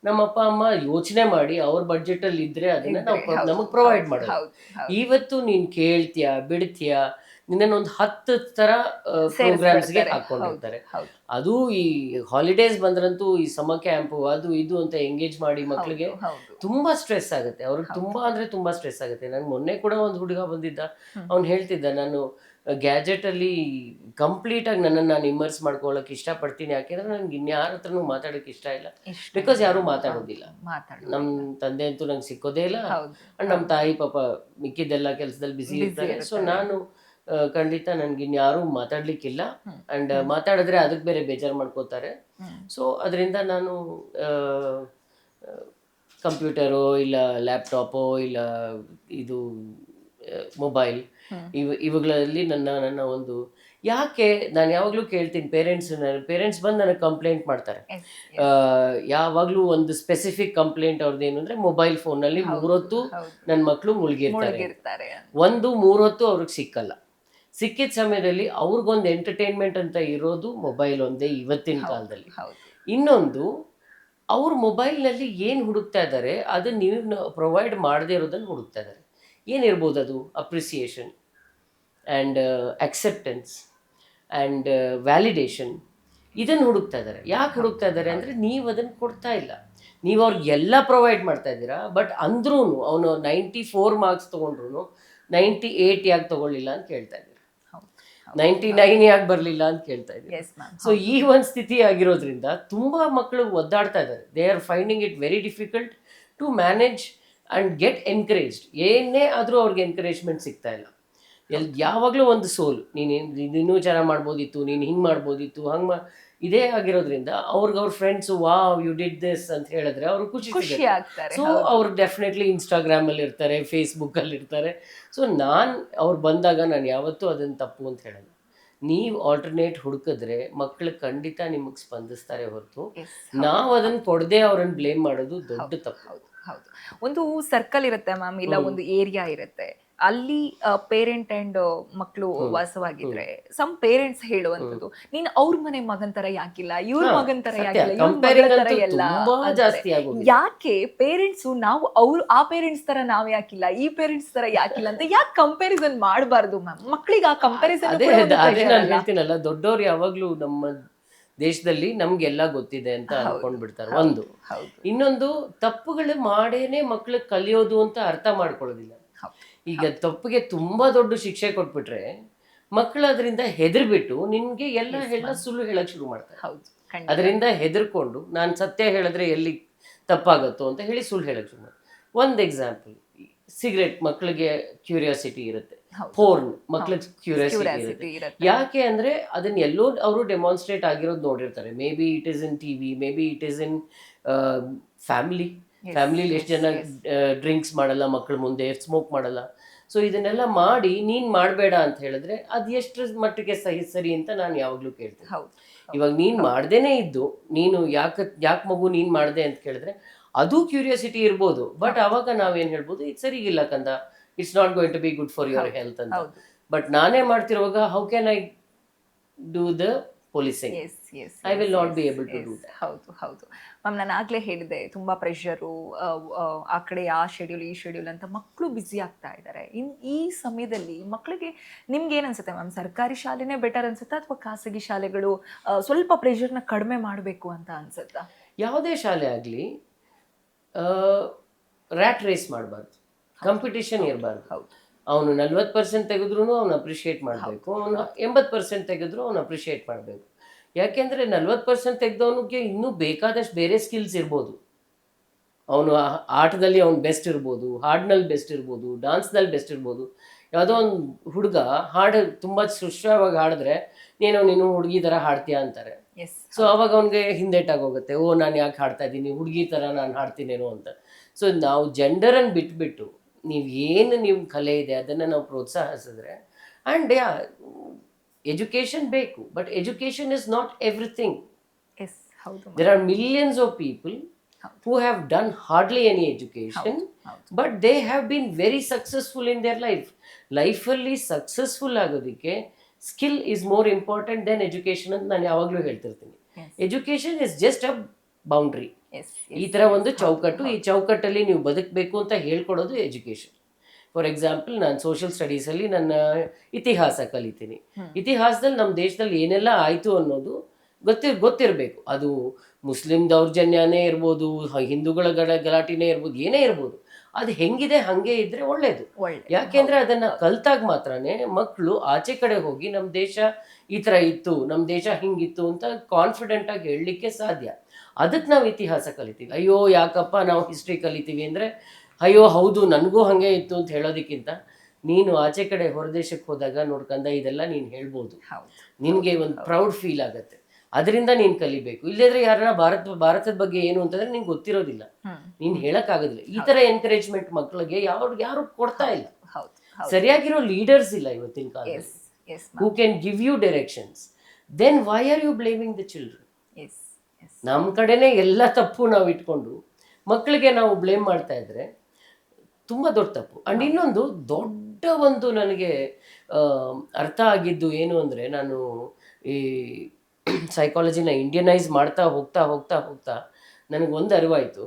ನಮ್ಮ ಅಪ್ಪ ಅಮ್ಮ ಯೋಚನೆ ಮಾಡಿ ಅವ್ರ ಬಡ್ಜೆಟ್ ಅಲ್ಲಿ ಇದ್ರೆ ಅದನ್ನ ನಮಗೆ ಪ್ರೊವೈಡ್ ಮಾಡೋದು. ಇವತ್ತು ನೀನ್ ಕೇಳ್ತೀಯಾ, ಬಿಡ್ತೀಯಾ, ನಿನ್ನೊಂದು 10 ತರ ಪ್ರೋಗ್ರಾಮ್ಸ್ಗೆ ಹಾಕೊಂಡಿರ್ತಾರೆ. ಅದು ಈ ಹಾಲಿಡೇಸ್ ಬಂದ್ರಂತೂ ಈ ಸಮ್ಮರ್ ಕ್ಯಾಂಪು ಅದು ಇದು ಅಂತ ಎಂಗೇಜ್ ಮಾಡಿ ಮಕ್ಳಿಗೆ ತುಂಬಾ ಸ್ಟ್ರೆಸ್ ಆಗುತ್ತೆ. ಅವ್ರಿಗೆ ತುಂಬಾ ಅಂದ್ರೆ ತುಂಬಾ ಸ್ಟ್ರೆಸ್ ಆಗುತ್ತೆ. ನನ್ಗೆ ಮೊನ್ನೆ ಕೂಡ ಒಂದು ಹುಡುಗ ಬಂದಿದ್ದ, ಅವ್ನು ಹೇಳ್ತಿದ್ದ, ನಾನು ಗ್ಯಾಜೆಟ್ ಅಲ್ಲಿ ಕಂಪ್ಲೀಟ್ ಆಗಿ ನನ್ನನ್ನು ನಾನು ಇಮರ್ಸ್ ಮಾಡ್ಕೊಳ್ಳೋಕೆ ಇಷ್ಟಪಡ್ತೀನಿ. ಯಾಕೆಂದ್ರೆ ನನ್ಗೆ ಇನ್ಯಾರ ಹತ್ರನೂ ಮಾತಾಡೋಕೆ ಇಷ್ಟ ಇಲ್ಲ. ಬಿಕಾಸ್ ಯಾರು ಮಾತಾಡೋದಿಲ್ಲ. ನಮ್ಮ ತಂದೆ ಅಂತೂ ನಂಗೆ ಸಿಕ್ಕೋದೇ ಇಲ್ಲ, ಅಂಡ್ ನಮ್ಮ ತಾಯಿ ಪಾಪ ಮಿಕ್ಕಿದ್ದೆಲ್ಲ ಕೆಲಸದಲ್ಲಿ ಬಿಸಿ ಇರ್ತಾರೆ. ಸೊ ನಾನು ಖಂಡಿತ ನನ್ಗೆ ಇನ್ಯಾರು ಮಾತಾಡ್ಲಿಕ್ಕಿಲ್ಲ. ಅಂಡ್ ಮಾತಾಡಿದ್ರೆ ಅದಕ್ಕೆ ಬೇರೆ ಬೇಜಾರು ಮಾಡ್ಕೋತಾರೆ. ಸೊ ಅದರಿಂದ ನಾನು ಕಂಪ್ಯೂಟರೋ ಇಲ್ಲ ಲ್ಯಾಪ್ಟಾಪೋ ಇಲ್ಲ ಇದು ಮೊಬೈಲ್ ಇವುಗಳಲ್ಲಿ ನನ್ನ ಒಂದು, ಯಾಕೆ ನಾನು ಯಾವಾಗಲೂ ಕೇಳ್ತೀನಿ ಪೇರೆಂಟ್ಸ್ ಬಂದು ನನಗೆ ಕಂಪ್ಲೇಂಟ್ ಮಾಡ್ತಾರೆ. ಯಾವಾಗಲೂ ಒಂದು ಸ್ಪೆಸಿಫಿಕ್ ಕಂಪ್ಲೇಂಟ್ ಅವ್ರದ್ದು ಏನು ಅಂದರೆ, ಮೊಬೈಲ್ ಫೋನಲ್ಲಿ 3 ಹೊತ್ತು ನನ್ನ ಮಕ್ಕಳು ಮುಳುಗಿರ್ತಾರೆ. 3 ಹೊತ್ತು ಅವ್ರಿಗೆ ಸಿಕ್ಕಲ್ಲ. ಸಿಕ್ಕಿದ ಸಮಯದಲ್ಲಿ ಅವ್ರಿಗೊಂದು ಎಂಟರ್ಟೈನ್ಮೆಂಟ್ ಅಂತ ಇರೋದು ಮೊಬೈಲ್ ಒಂದೇ ಇವತ್ತಿನ ಕಾಲದಲ್ಲಿ. ಇನ್ನೊಂದು, ಅವ್ರ ಮೊಬೈಲ್ನಲ್ಲಿ ಏನು ಹುಡುಕ್ತಾ ಇದ್ದಾರೆ ಅದನ್ನ ನೀವು ಪ್ರೊವೈಡ್ ಮಾಡದೇ ಇರೋದನ್ನು ಹುಡುಕ್ತಾ ಇದ್ದಾರೆ. ಏನಿರ್ಬೋದು ಅದು? Appreciation and acceptance and validation, ಇದನ್ನು ಹುಡುಕ್ತಾ ಇದ್ದಾರೆ. ಯಾಕೆ ಹುಡುಕ್ತಾ ಇದ್ದಾರೆ ಅಂದರೆ, ನೀವು ಅದನ್ನು ಕೊಡ್ತಾ ಇಲ್ಲ. ನೀವು ಅವ್ರಿಗೆ ಎಲ್ಲ ಪ್ರೊವೈಡ್ ಮಾಡ್ತಾ ಇದ್ದೀರಾ, ಬಟ್ ಅಂದ್ರೂ ಅವನು 94 ಮಾರ್ಕ್ಸ್ ತೊಗೊಂಡ್ರು 98 ಯಾಕೆ ತೊಗೊಳ್ಳಿಲ್ಲ ಅಂತ ಕೇಳ್ತಾ ಇದ್ದೀರಾ, 99 ಯಾಕೆ ಬರಲಿಲ್ಲ ಅಂತ ಕೇಳ್ತಾ ಇದ್ದೀರಾ. ಸೊ ಈ ಒಂದು ಸ್ಥಿತಿ ಆಗಿರೋದ್ರಿಂದ ತುಂಬ ಮಕ್ಕಳು ಒದ್ದಾಡ್ತಾ ಇದ್ದಾರೆ. They are finding it very difficult to manage and get encouraged. ಏನೇ ಆದರೂ ಅವ್ರಿಗೆ ಎನ್ಕರೇಜ್ಮೆಂಟ್ ಸಿಗ್ತಾ ಇಲ್ಲ. ಯಾವಾಗಲೂ ಒಂದು ಸೋಲು, ನೀನು ಚೆನ್ನಾಗಿ ಮಾಡ್ಬೋದಿತ್ತು, ನೀನು ಹಿಂಗೆ ಮಾಡ್ಬೋದಿತ್ತು, ಹಂಗೆ ಇದೇ ಆಗಿರೋದ್ರಿಂದ ಅವ್ರ friends wow you did this ಅಂತ ಹೇಳಿದ್ರೆ ಅವ್ರು ಖುಷಿ ಆಗ್ತಾರೆ. ಸೊ ಅವ್ರು ಡೆಫಿನೆಟ್ಲಿ ಇನ್ಸ್ಟಾಗ್ರಾಮಲ್ಲಿ ಇರ್ತಾರೆ, ಫೇಸ್ಬುಕ್ಕಲ್ಲಿ ಇರ್ತಾರೆ. ಸೊ ಅವ್ರು ಬಂದಾಗ ನಾನು ಯಾವತ್ತೂ ಅದನ್ನು ತಪ್ಪು ಅಂತ ಹೇಳಲ್ಲ. ನೀವು ಆಲ್ಟರ್ನೇಟ್ ಹುಡುಕಿದ್ರೆ ಮಕ್ಕಳು ಖಂಡಿತ ನಿಮಗೆ ಸ್ಪಂದಿಸ್ತಾರೆ ಹೊರತು ನಾವು ಅದನ್ನು ಕೊಡದೆ ಅವ್ರನ್ನ ಬ್ಲೇಮ್ ಮಾಡೋದು ದೊಡ್ಡ ತಪ್ಪು. ಹೌದು. ಒಂದು ಸರ್ಕಲ್ ಇರುತ್ತೆ ಮ್ಯಾಮ್, ಇಲ್ಲ ಒಂದು ಏರಿಯಾ ಇರುತ್ತೆ, ಅಲ್ಲಿ ಪೇರೆಂಟ್ ಅಂಡ್ ಮಕ್ಕಳು ವಾಸವಾಗಿದ್ರೆ ಸಮ್ ಪೇರೆಂಟ್ಸ್ ಹೇಳುವಂಥದ್ದು, ನೀನ್ ಅವ್ರ ಮನೆ ಮಗನ್ ತರ ಯಾಕಿಲ್ಲ, ಇವ್ರ ಮಗನ್ ತರ ಯಾಕಿಲ್ಲ, ಇವ್ರ ಮಗಳ ತರ ಎಲ್ಲ. ಯಾಕೆ ಪೇರೆಂಟ್ಸ್ ನಾವು ಆ ಪೇರೆಂಟ್ಸ್ ತರ ನಾವ್ ಯಾಕಿಲ್ಲ, ಈ ಪೇರೆಂಟ್ಸ್ ತರ ಯಾಕಿಲ್ಲ ಅಂತ ಯಾಕೆ ಕಂಪ್ಯಾರಿಸನ್ ಮಾಡಬಾರ್ದು ಮ್ಯಾಮ್? ಮಕ್ಕಳಿಗೆ ಆ ಕಂಪ್ಯಾರಿಸನ್ ಹೇಳ್ತೀನಲ್ಲ, ದೊಡ್ಡವ್ರು ಯಾವಾಗ್ಲೂ ನಮ್ಮ ದೇಶದಲ್ಲಿ ನಮ್ಗೆಲ್ಲ ಗೊತ್ತಿದೆ ಅಂತ ಅನ್ಕೊಂಡ್ ಬಿಡ್ತಾರೆ. ಒಂದು, ಇನ್ನೊಂದು, ತಪ್ಪುಗಳು ಮಾಡೇನೆ ಮಕ್ಳಿಗೆ ಕಲಿಯೋದು ಅಂತ ಅರ್ಥ ಮಾಡ್ಕೊಳ್ಳೋದಿಲ್ಲ. ಈಗ ತಪ್ಪಿಗೆ ತುಂಬಾ ದೊಡ್ಡ ಶಿಕ್ಷೆ ಕೊಟ್ಬಿಟ್ರೆ ಮಕ್ಕಳು ಅದರಿಂದ ಹೆದರ್ಬಿಟ್ಟು ನಿನ್ಗೆ ಎಲ್ಲ ಸುಳ್ಳು ಹೇಳಕ್ ಶುರು ಮಾಡ್ತಾರೆ. ಅದರಿಂದ ಹೆದರ್ಕೊಂಡು ನಾನು ಸತ್ಯ ಹೇಳಿದ್ರೆ ಎಲ್ಲಿ ತಪ್ಪಾಗತ್ತೋ ಅಂತ ಹೇಳಿ ಸುಳ್ಳು ಹೇಳಕ್ ಶುರು ಮಾಡ್ತಾರೆ. ಒಂದು ಎಕ್ಸಾಂಪಲ್, ಸಿಗರೇಟ್ ಮಕ್ಕಳಿಗೆ ಕ್ಯೂರಿಯಾಸಿಟಿ ಇರುತ್ತೆ, ಪೋರ್ನ್ ಮಕ್ಳಿಗೆ ಕ್ಯೂರಿಯಾಸಿಟಿ ಇರುತ್ತೆ. ಯಾಕೆ ಅಂದ್ರೆ ಅದನ್ನ ಎಲ್ಲೋ ಅವರು ಡೆಮಾನ್ಸ್ಟ್ರೇಟ್ ಆಗಿರೋದು ನೋಡಿರ್ತಾರೆ. Maybe it is in TV, maybe it is in family. Yes, ಫ್ಯಾಮಿಲಿಲಿ ಎಷ್ಟು ಜನ yes. ಡ್ರಿಂಕ್ಸ್ ಮಾಡಲ್ಲ, ಮಕ್ಕಳ ಮುಂದೆ ಸ್ಮೋಕ್ ಮಾಡಲ್ಲ. ಸೊ ಇದನ್ನೆಲ್ಲ ಮಾಡಿ ನೀನು ಮಾಡಬೇಡ ಅಂತ ಹೇಳಿದ್ರೆ ಅದು ಎಷ್ಟು ಮಟ್ಟಿಗೆ ಸರಿ ಅಂತ ನಾನು ಯಾವಾಗಲೂ ಕೇಳ್ತೀನಿ. ಹೌದು ಇವಾಗ ನೀನು ಮಾಡ್ದೇನೆ ಇದ್ದು ನೀನು ಯಾಕೆ ಮಗು ನೀನು ಮಾಡಿದೆ ಅಂತ ಕೇಳಿದ್ರೆ ಅದು ಕ್ಯೂರಿಯಾಸಿಟಿ ಇರ್ಬೋದು, ಬಟ್ ಅವಾಗ ನಾವೇನು ಹೇಳ್ಬೋದು, ಇದು ಸರಿಗಿಲ್ಲ ಕಂದ, it's not going to be good for your health ಅಂತ. ಹೌದು. ಬಟ್ ನಾನೇ ಮಾಡ್ತಿರುವಾಗ how can I do the policing? Yes yes I will not be able to do that. ಹೌದು ಹೌದು ಮ್ಯಾಮ್, ನಾನು ಆಗಲೇ ಹೇಳಿದೆ ತುಂಬ ಪ್ರೆಷರು, ಆ ಕಡೆ ಆ ಶೆಡ್ಯೂಲ್ ಈ ಶೆಡ್ಯೂಲ್ ಅಂತ ಮಕ್ಕಳು ಬ್ಯುಸಿ ಆಗ್ತಾ ಇದ್ದಾರೆ. ಈ ಸಮಯದಲ್ಲಿ ಮಕ್ಕಳಿಗೆ ನಿಮ್ಗೆ ಏನು ಅನ್ಸುತ್ತೆ ಮ್ಯಾಮ್, ಸರ್ಕಾರಿ ಶಾಲೆನೇ ಬೆಟರ್ ಅನ್ಸುತ್ತಾ ಅಥವಾ ಖಾಸಗಿ ಶಾಲೆಗಳು ಸ್ವಲ್ಪ ಪ್ರೆಷರ್ನ ಕಡಿಮೆ ಮಾಡಬೇಕು ಅಂತ ಅನ್ಸುತ್ತಾ? ಯಾವುದೇ ಶಾಲೆ ಆಗಲಿ ರ್ಯಾಟ್ ರೇಸ್ ಮಾಡಬಾರ್ದು, ಕಾಂಪಿಟಿಷನ್ ಇರಬಾರ್ದು. ಹೌದು. ಅವನು 40% ತೆಗೆದ್ರೂ ಅವನು ಅಪ್ರಿಷಿಯೇಟ್ ಮಾಡಬೇಕು, ಅವನು 80% ತೆಗೆದ್ರು ಅವನು ಅಪ್ರಿಷಿಯೇಟ್ ಮಾಡಬೇಕು. ಯಾಕೆಂದರೆ 40% ತೆಗೆದವನಿಗೆ ಇನ್ನೂ ಬೇಕಾದಷ್ಟು ಬೇರೆ ಸ್ಕಿಲ್ಸ್ ಇರ್ಬೋದು. ಅವನು ಆಟದಲ್ಲಿ ಅವ್ನು ಬೆಸ್ಟ್ ಇರ್ಬೋದು, ಹಾಡಿನಲ್ಲಿ ಬೆಸ್ಟ್ ಇರ್ಬೋದು, ಡಾನ್ಸ್ನಲ್ಲಿ ಬೆಸ್ಟ್ ಇರ್ಬೋದು. ಯಾವುದೋ ಒಂದು ಹುಡುಗ ಹಾಡು ತುಂಬ ಸುಶ್ರವಾಗಿ ಹಾಡಿದ್ರೆ ನೀನು ಹುಡುಗಿ ಥರ ಹಾಡ್ತೀಯಾ ಅಂತಾರೆ. ಎಸ್. ಸೊ ಅವಾಗ ಅವ್ನಿಗೆ ಹಿಂದೇಟಾಗೋಗುತ್ತೆ, ಓ ನಾನು ಯಾಕೆ ಹಾಡ್ತಾ ಇದ್ದೀನಿ, ಹುಡುಗಿ ಥರ ನಾನು ಹಾಡ್ತೀನೇನೋ ಅಂತ. ಸೊ ನಾವು ಜೆಂಡರನ್ನು ಬಿಟ್ಬಿಟ್ಟು ನೀವು ಕಲೆ ಇದೆ ಅದನ್ನು ನಾವು ಪ್ರೋತ್ಸಾಹಿಸಿದ್ರೆ, ಆ್ಯಂಡ್ ಎಜುಕೇಷನ್ ಬೇಕು, but education is not everything. Yes ಹೌದು. There are millions of people who have done hardly any education, but they have been very successful in their life. ಲೈಫಲ್ಲಿ ಸಕ್ಸಸ್ಫುಲ್ ಆಗೋದಕ್ಕೆ skill is more important than education ಅಂತ ನಾನು ಯಾವಾಗಲೂ ಹೇಳ್ತಿರ್ತೀನಿ. Education is just a boundary. ಈ ಥರ ಒಂದು ಚೌಕಟ್ಟು, ಈ ಚೌಕಟ್ಟಲ್ಲಿ ನೀವು ಬದುಕಬೇಕು ಅಂತ ಹೇಳ್ಕೊಡೋದು ಎಜುಕೇಷನ್. ಫಾರ್ ಎಕ್ಸಾಂಪಲ್, ನಾನು ಸೋಷಿಯಲ್ ಸ್ಟಡೀಸಲ್ಲಿ ನನ್ನ ಇತಿಹಾಸ ಕಲಿತೀನಿ. ಇತಿಹಾಸದಲ್ಲಿ ನಮ್ಮ ದೇಶದಲ್ಲಿ ಏನೆಲ್ಲ ಆಯಿತು ಅನ್ನೋದು ಗೊತ್ತಿರಬೇಕು. ಅದು ಮುಸ್ಲಿಂ ದೌರ್ಜನ್ಯನೇ ಇರ್ಬೋದು, ಹಿಂದೂಗಳ ಗಲಾಟಿನೇ ಇರ್ಬೋದು, ಏನೇ ಇರ್ಬೋದು, ಅದು ಹೆಂಗಿದೆ ಹಾಗೆ ಇದ್ರೆ ಒಳ್ಳೇದು. ಯಾಕೆಂದ್ರೆ ಅದನ್ನ ಕಲ್ತಾಗ ಮಾತ್ರನೇ ಮಕ್ಕಳು ಆಚೆ ಕಡೆ ಹೋಗಿ ನಮ್ಮ ದೇಶ ಈ ಥರ ಇತ್ತು, ನಮ್ಮ ದೇಶ ಹಿಂಗಿತ್ತು ಅಂತ ಕಾನ್ಫಿಡೆಂಟ್ ಆಗಿ ಹೇಳಲಿಕ್ಕೆ ಸಾಧ್ಯ. ಅದಕ್ಕೆ ನಾವು ಇತಿಹಾಸ ಕಲಿತೀವಿ. ಅಯ್ಯೋ ಯಾಕಪ್ಪ ನಾವು ಹಿಸ್ಟ್ರಿ ಕಲಿತೀವಿ ಅಂದರೆ, ಅಯ್ಯೋ ಹೌದು ನನಗೂ ಹಾಗೆ ಇತ್ತು ಅಂತ ಹೇಳೋದಕ್ಕಿಂತ ನೀನು ಆಚೆ ಕಡೆ ಹೊರದೇಶಕ್ಕೆ ಹೋದಾಗ ನೋಡ್ಕೊಂಡ ಇದೆಲ್ಲ ನೀನು ಹೇಳ್ಬೋದು, ನಿನಗೆ ಒಂದು ಪ್ರೌಡ್ ಫೀಲ್ ಆಗುತ್ತೆ, ಅದರಿಂದ ನೀನು ಕಲಿಬೇಕು. ಇಲ್ಲದ್ರೆ ಯಾರನ್ನ ಭಾರತದ ಬಗ್ಗೆ ಏನು ಅಂತಂದ್ರೆ ನಿಂಗೆ ಗೊತ್ತಿರೋದಿಲ್ಲ, ನೀನು ಹೇಳಕ್ಕಾಗೋದಿಲ್ಲ. ಈ ಥರ ಎನ್ಕರೇಜ್ಮೆಂಟ್ ಮಕ್ಕಳಿಗೆ ಯಾರು ಕೊಡ್ತಾ ಇಲ್ಲ. ಸರಿಯಾಗಿರೋ ಲೀಡರ್ಸ್ ಇಲ್ಲ ಇವತ್ತಿನ ಕಾಲದಲ್ಲಿ who can give you directions. Then why are you blaming the children? ನಮ್ಮ ಕಡೆನೇ ಎಲ್ಲ ತಪ್ಪು ನಾವು ಇಟ್ಕೊಂಡು ಮಕ್ಕಳಿಗೆ ನಾವು ಬ್ಲೇಮ್ ಮಾಡ್ತಾ ಇದ್ರೆ ತುಂಬ ದೊಡ್ಡ ತಪ್ಪು. ಆ್ಯಂಡ್ ಇನ್ನೊಂದು ದೊಡ್ಡ ಒಂದು ನನಗೆ ಅರ್ಥ ಆಗಿದ್ದು ಏನು ಅಂದರೆ, ನಾನು ಈ ಸೈಕಾಲಜಿನ ಇಂಡಿಯನೈಸ್ ಮಾಡ್ತಾ ಹೋಗ್ತಾ ನನಗೊಂದು ಅರಿವಾಯಿತು.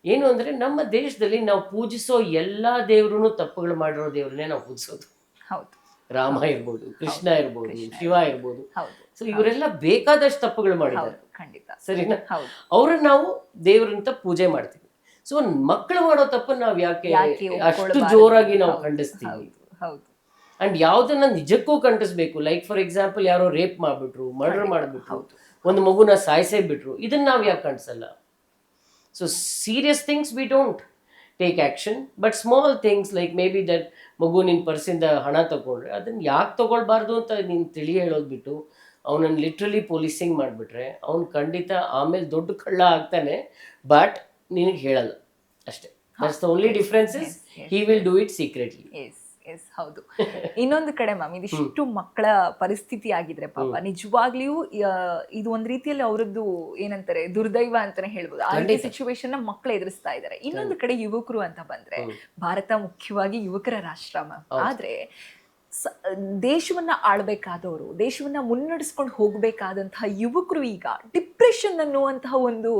ಏನು ಅಂದರೆ, ನಮ್ಮ ದೇಶದಲ್ಲಿ ನಾವು ಪೂಜಿಸೋ ಎಲ್ಲ ದೇವ್ರೂ ತಪ್ಪುಗಳು ಮಾಡಿರೋ ದೇವ್ರನ್ನೇ ನಾವು ಪೂಜಿಸೋದು. ಹೌದು. ರಾಮ ಇರ್ಬೋದು, ಕೃಷ್ಣ ಇರ್ಬೋದು, ಶಿವ ಇರ್ಬೋದು. ಸೊ ಇವರೆಲ್ಲ ಬೇಕಾದಷ್ಟು ತಪ್ಪುಗಳು ಮಾಡಿದ್ದಾರೆ, ಸರಿನಾ? ಅವ್ರನ್ನ ನಾವು ದೇವ್ರಂತ ಪೂಜೆ ಮಾಡ್ತೀವಿ. ಸೊ ಮಕ್ಕಳು ಮಾಡೋ ತಪ್ಪನ್ನು ನಾವು ಯಾಕೆ ಅಷ್ಟು ಜೋರಾಗಿ ನಾವು ಖಂಡಿಸ್ತೀವಿ? ಅಂಡ್ ಯಾವುದನ್ನ ನಿಜಕ್ಕೂ ಖಂಡಿಸ್ಬೇಕು, ಲೈಕ್ ಫಾರ್ ಎಕ್ಸಾಂಪಲ್ ಯಾರೋ ರೇಪ್ ಮಾಡಿಬಿಟ್ರು, ಮರ್ಡರ್ ಮಾಡಿಬಿಟ್ರು, ಒಂದು ಮಗುನ ಸಾಯಿಸೇ ಬಿಟ್ರು, ಇದನ್ನ ನಾವು ಯಾಕೆ ಖಂಡಿಸಲ್ಲ? So serious things we don't take action, but small things like maybe that ಮಗು ನಿನ್ನ ಪರ್ಸಿಂದ ಹಣ ತಗೊಂಡ್ರೆ ಅದನ್ನು ಯಾಕೆ ತೊಗೊಳ್ಬಾರ್ದು ಅಂತ ನೀನು ತಿಳಿ ಹೇಳೋದು ಬಿಟ್ಟು ಅವನನ್ನು ಲಿಟ್ರಲಿ ಪೊಲೀಸಿಂಗ್ ಮಾಡಿಬಿಟ್ರೆ ಅವ್ನು ಖಂಡಿತ ಆಮೇಲೆ ದೊಡ್ಡ ಕಳ್ಳ ಆಗ್ತಾನೆ, ಬಟ್ ನಿನಗೆ ಹೇಳಲ್ಲ ಅಷ್ಟೇ. That's the only difference is he will do it secretly. Yes ಹೌದು. ಇನ್ನೊಂದು ಕಡೆ ಮ್ಯಾಮ್, ಇದಿಷ್ಟು ಮಕ್ಕಳ ಪರಿಸ್ಥಿತಿ ಆಗಿದ್ರೆ ಪಾಪ ನಿಜವಾಗ್ಲಿಯೂ ಇದು ಒಂದ್ ರೀತಿಯಲ್ಲಿ ಅವರದ್ದು ಏನಂತಾರೆ ದುರ್ದೈವ ಅಂತಾನೆ ಹೇಳ್ಬೋದು. ಆ ರೀತಿ ಸಿಚುವೇಶನ್ ಮಕ್ಕಳು ಎದುರಿಸ್ತಾ ಇದ್ದಾರೆ. ಇನ್ನೊಂದು ಕಡೆ ಯುವಕರು ಅಂತ ಬಂದ್ರೆ, ಭಾರತ ಮುಖ್ಯವಾಗಿ ಯುವಕರ ರಾಷ್ಟ್ರ ಮ್ಯಾಮ್. ಆದ್ರೆ ದೇಶವನ್ನ ಆಳ್ಬೇಕಾದವರು, ದೇಶವನ್ನ ಮುನ್ನಡೆಸ್ಕೊಂಡು ಹೋಗ್ಬೇಕಾದಂತಹ ಯುವಕರು ಈಗ ಡಿಪ್ರೆಷನ್ ಅನ್ನುವಂತಹ ಒಂದು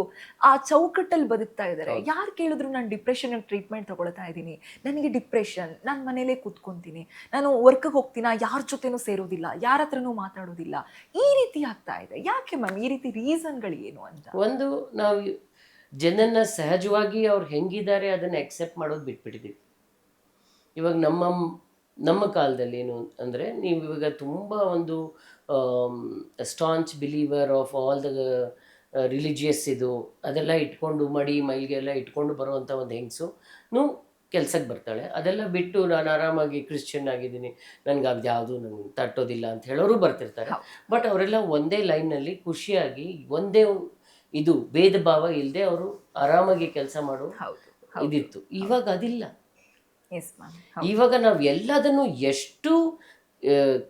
ಆ ಚೌಕಟ್ಟಲ್ಲಿ ಬದುಕ್ತಾ ಇದ್ದಾರೆ. ಯಾರು ಕೇಳಿದ್ರು ನಾನು ಡಿಪ್ರೆಷನ್ ಟ್ರೀಟ್ಮೆಂಟ್ ತಗೊಳ್ತಾ ಇದ್ದೀನಿ, ನನಗೆ ಡಿಪ್ರೆಷನ್, ನಾನು ಮನೇಲೇ ಕೂತ್ಕೊಂತೀನಿ, ನಾನು ವರ್ಕ್ಗೆ ಹೋಗ್ತೀನ, ಯಾರ ಜೊತೆನೂ ಸೇರೋದಿಲ್ಲ, ಯಾರ ಹತ್ರನೂ ಮಾತಾಡೋದಿಲ್ಲ, ಈ ರೀತಿ ಆಗ್ತಾ ಇದೆ. ಯಾಕೆ ಮ್ಯಾಮ್ ಈ ರೀತಿ ರೀಸನ್ಗಳು ಏನು ಅಂತ? ಒಂದು, ನಾವು ಜನನ್ನ ಸಹಜವಾಗಿ ಅವ್ರು ಹೆಂಗಿದ್ದಾರೆ ಅದನ್ನ ಅಕ್ಸೆಪ್ಟ್ ಮಾಡೋದು ಬಿಟ್ಬಿಟ್ಟಿದ್ದೀವಿ. ಇವಾಗ ನಮ್ಮ ಕಾಲದಲ್ಲಿ ಏನು ಅಂದರೆ, ನೀವು ಇವಾಗ ತುಂಬ ಒಂದು staunch believer of all the religious ಇದು ಅದೆಲ್ಲ ಇಟ್ಕೊಂಡು ಮೈಲಿಗೆಲ್ಲ ಇಟ್ಕೊಂಡು ಬರುವಂಥ ಒಂದು ಹೆಂಗಸು ಕೆಲಸಕ್ಕೆ ಬರ್ತಾಳೆ. ಅದೆಲ್ಲ ಬಿಟ್ಟು ನಾನು ಆರಾಮಾಗಿ ಕ್ರಿಶ್ಚಿಯನ್ ಆಗಿದ್ದೀನಿ, ನನಗೆ ಅದು ಯಾವುದು ನನಗೆ ತಟ್ಟೋದಿಲ್ಲ ಅಂತ ಹೇಳೋರು ಬರ್ತಿರ್ತಾರೆ. ಬಟ್ ಅವರೆಲ್ಲ ಒಂದೇ ಲೈನಲ್ಲಿ ಖುಷಿಯಾಗಿ ಒಂದೇ ಇದು ಭೇದ ಭಾವ ಇಲ್ಲದೆ ಅವರು ಆರಾಮಾಗಿ ಕೆಲಸ ಮಾಡೋ ಹೌದು ಇದಿತ್ತು. ಇವಾಗ ಅದಿಲ್ಲ. Yes ma'am. ಇವಾಗ ನಾವು ಎಲ್ಲದನ್ನು ಎಷ್ಟು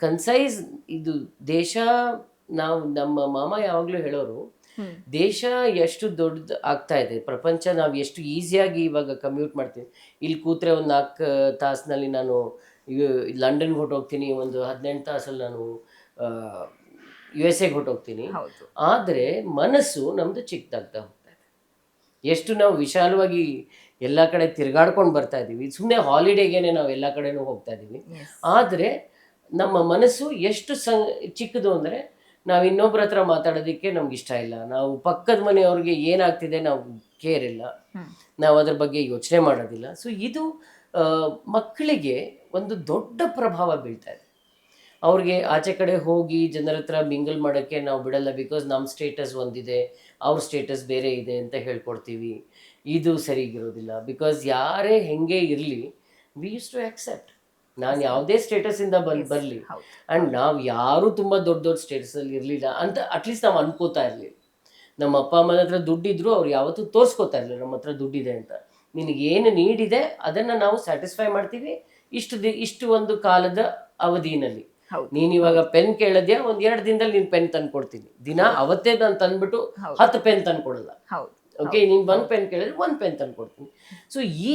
ಕನ್ಸೈಸ್ ಇದು ದೇಶ, ನಾವು ನಮ್ಮ ಮಾಮ ಯಾವಾಗಲೂ ಹೇಳೋರು, ದೇಶ ಎಷ್ಟು ದೊಡ್ಡದು ಆಗ್ತಾ ಇದೆ, ಪ್ರಪಂಚ ನಾವು ಎಷ್ಟು ಈಸಿಯಾಗಿ ಇವಾಗ ಕಮ್ಯೂಟ್ ಮಾಡ್ತೀವಿ. ಇಲ್ಲಿ ಕೂತ್ರೆ ಒಂದು 4 ತಾಸಿನಲ್ಲಿ ನಾನು ಲಂಡನ್ಗೆ ಹೊರಟೋಗ್ತೀನಿ, ಒಂದು 18 ತಾಸಲ್ಲಿ ನಾನು USA ಹೊರಟೋಗ್ತೀನಿ. ಹೌದು. ಆದರೆ ಮನಸ್ಸು ನಮ್ಮದು ಚಿಕ್ಕದಾಗ್ತಾ ಹೋಗ್ತಾ ಇದೆ. ಎಷ್ಟು ನಾವು ವಿಶಾಲವಾಗಿ ಎಲ್ಲ ಕಡೆ ತಿರ್ಗಾಡ್ಕೊಂಡು ಬರ್ತಾ ಇದ್ದೀವಿ, ಸುಮ್ಮನೆ ಹಾಲಿಡೇಗೇನೆ ನಾವು ಎಲ್ಲ ಕಡೆನೂ ಹೋಗ್ತಾ ಇದ್ದೀವಿ. ಆದರೆ ನಮ್ಮ ಮನಸ್ಸು ಎಷ್ಟು ಚಿಕ್ಕದು ಅಂದರೆ, ನಾವು ಇನ್ನೊಬ್ಬರ ಹತ್ರ ಮಾತಾಡೋದಕ್ಕೆ ನಮ್ಗೆ ಇಷ್ಟ ಇಲ್ಲ, ನಾವು ಪಕ್ಕದ ಮನೆಯವ್ರಿಗೆ ಏನಾಗ್ತಿದೆ ನಾವು ಕೇರ್ ಇಲ್ಲ, ನಾವು ಅದ್ರ ಬಗ್ಗೆ ಯೋಚನೆ ಮಾಡೋದಿಲ್ಲ. ಸೊ ಇದು ಮಕ್ಕಳಿಗೆ ಒಂದು ದೊಡ್ಡ ಪ್ರಭಾವ ಬೀಳ್ತಾ ಇದೆ. ಅವ್ರಿಗೆ ಆಚೆ ಕಡೆ ಹೋಗಿ ಜನರ ಹತ್ರ ಮಿಂಗಲ್ ಮಾಡೋಕ್ಕೆ ನಾವು ಬಿಡಲ್ಲ, ಬಿಕಾಸ್ ನಮ್ಮ ಸ್ಟೇಟಸ್ ಒಂದಿದೆ, ಅವ್ರ ಸ್ಟೇಟಸ್ ಬೇರೆ ಇದೆ ಅಂತ ಹೇಳ್ಕೊಡ್ತೀವಿ. ಇದು ಸರಿಗಿರೋದಿಲ್ಲ. ಬಿಕಾಸ್ ಯಾರೇ ಹೆಂಗೆ ಇರಲಿ, ವಿ ಯೂಸ್ ಟು ಆಕ್ಸೆಪ್ಟ್. ನಾನು ಯಾವುದೇ ಸ್ಟೇಟಸಿಂದ ಬರಲಿ, ಆ್ಯಂಡ್ ನಾವು ಯಾರೂ ತುಂಬ ದೊಡ್ಡ ಸ್ಟೇಟಸಲ್ಲಿ ಇರಲಿಲ್ಲ ಅಂತ ಅಟ್ಲೀಸ್ಟ್ ನಾವು ಅನ್ಕೋತಾ ಇರಲಿಲ್ಲ. ನಮ್ಮ ಅಪ್ಪ ಅಮ್ಮನ ಹತ್ರ ದುಡ್ಡಿದ್ರು ಅವ್ರು ಯಾವತ್ತೂ ತೋರಿಸ್ಕೋತಾ ಇರಲಿಲ್ಲ ನಮ್ಮ ಹತ್ರ ದುಡ್ಡಿದೆ ಅಂತ. ನಿನಗೇನು ನೀಡಿದೆ ಅದನ್ನು ನಾವು ಸ್ಯಾಟಿಸ್ಫೈ ಮಾಡ್ತೀವಿ ಇಷ್ಟು ಒಂದು ಕಾಲದ ಅವಧಿನಲ್ಲಿ. ನೀನು ಇವಾಗ ಪೆನ್ ಕೇಳಿದ್ಯಾ, 1-2 ದಿನದಲ್ಲಿ ನೀನು ಪೆನ್ ತಂದು ಕೊಡ್ತೀನಿ. ದಿನ ಅವತ್ತೇ ನಾನು ತಂದ್ಬಿಟ್ಟು 10 ಪೆನ್ ತಂದು ಕೊಡಲ್ಲ. ಓಕೆ, ನೀನು 1 ಪೆನ್ ಕೇಳಿದ್ರೆ 1 ಪೆನ್ ತಂದು ಕೊಡ್ತೀನಿ. ಸೊ ಈ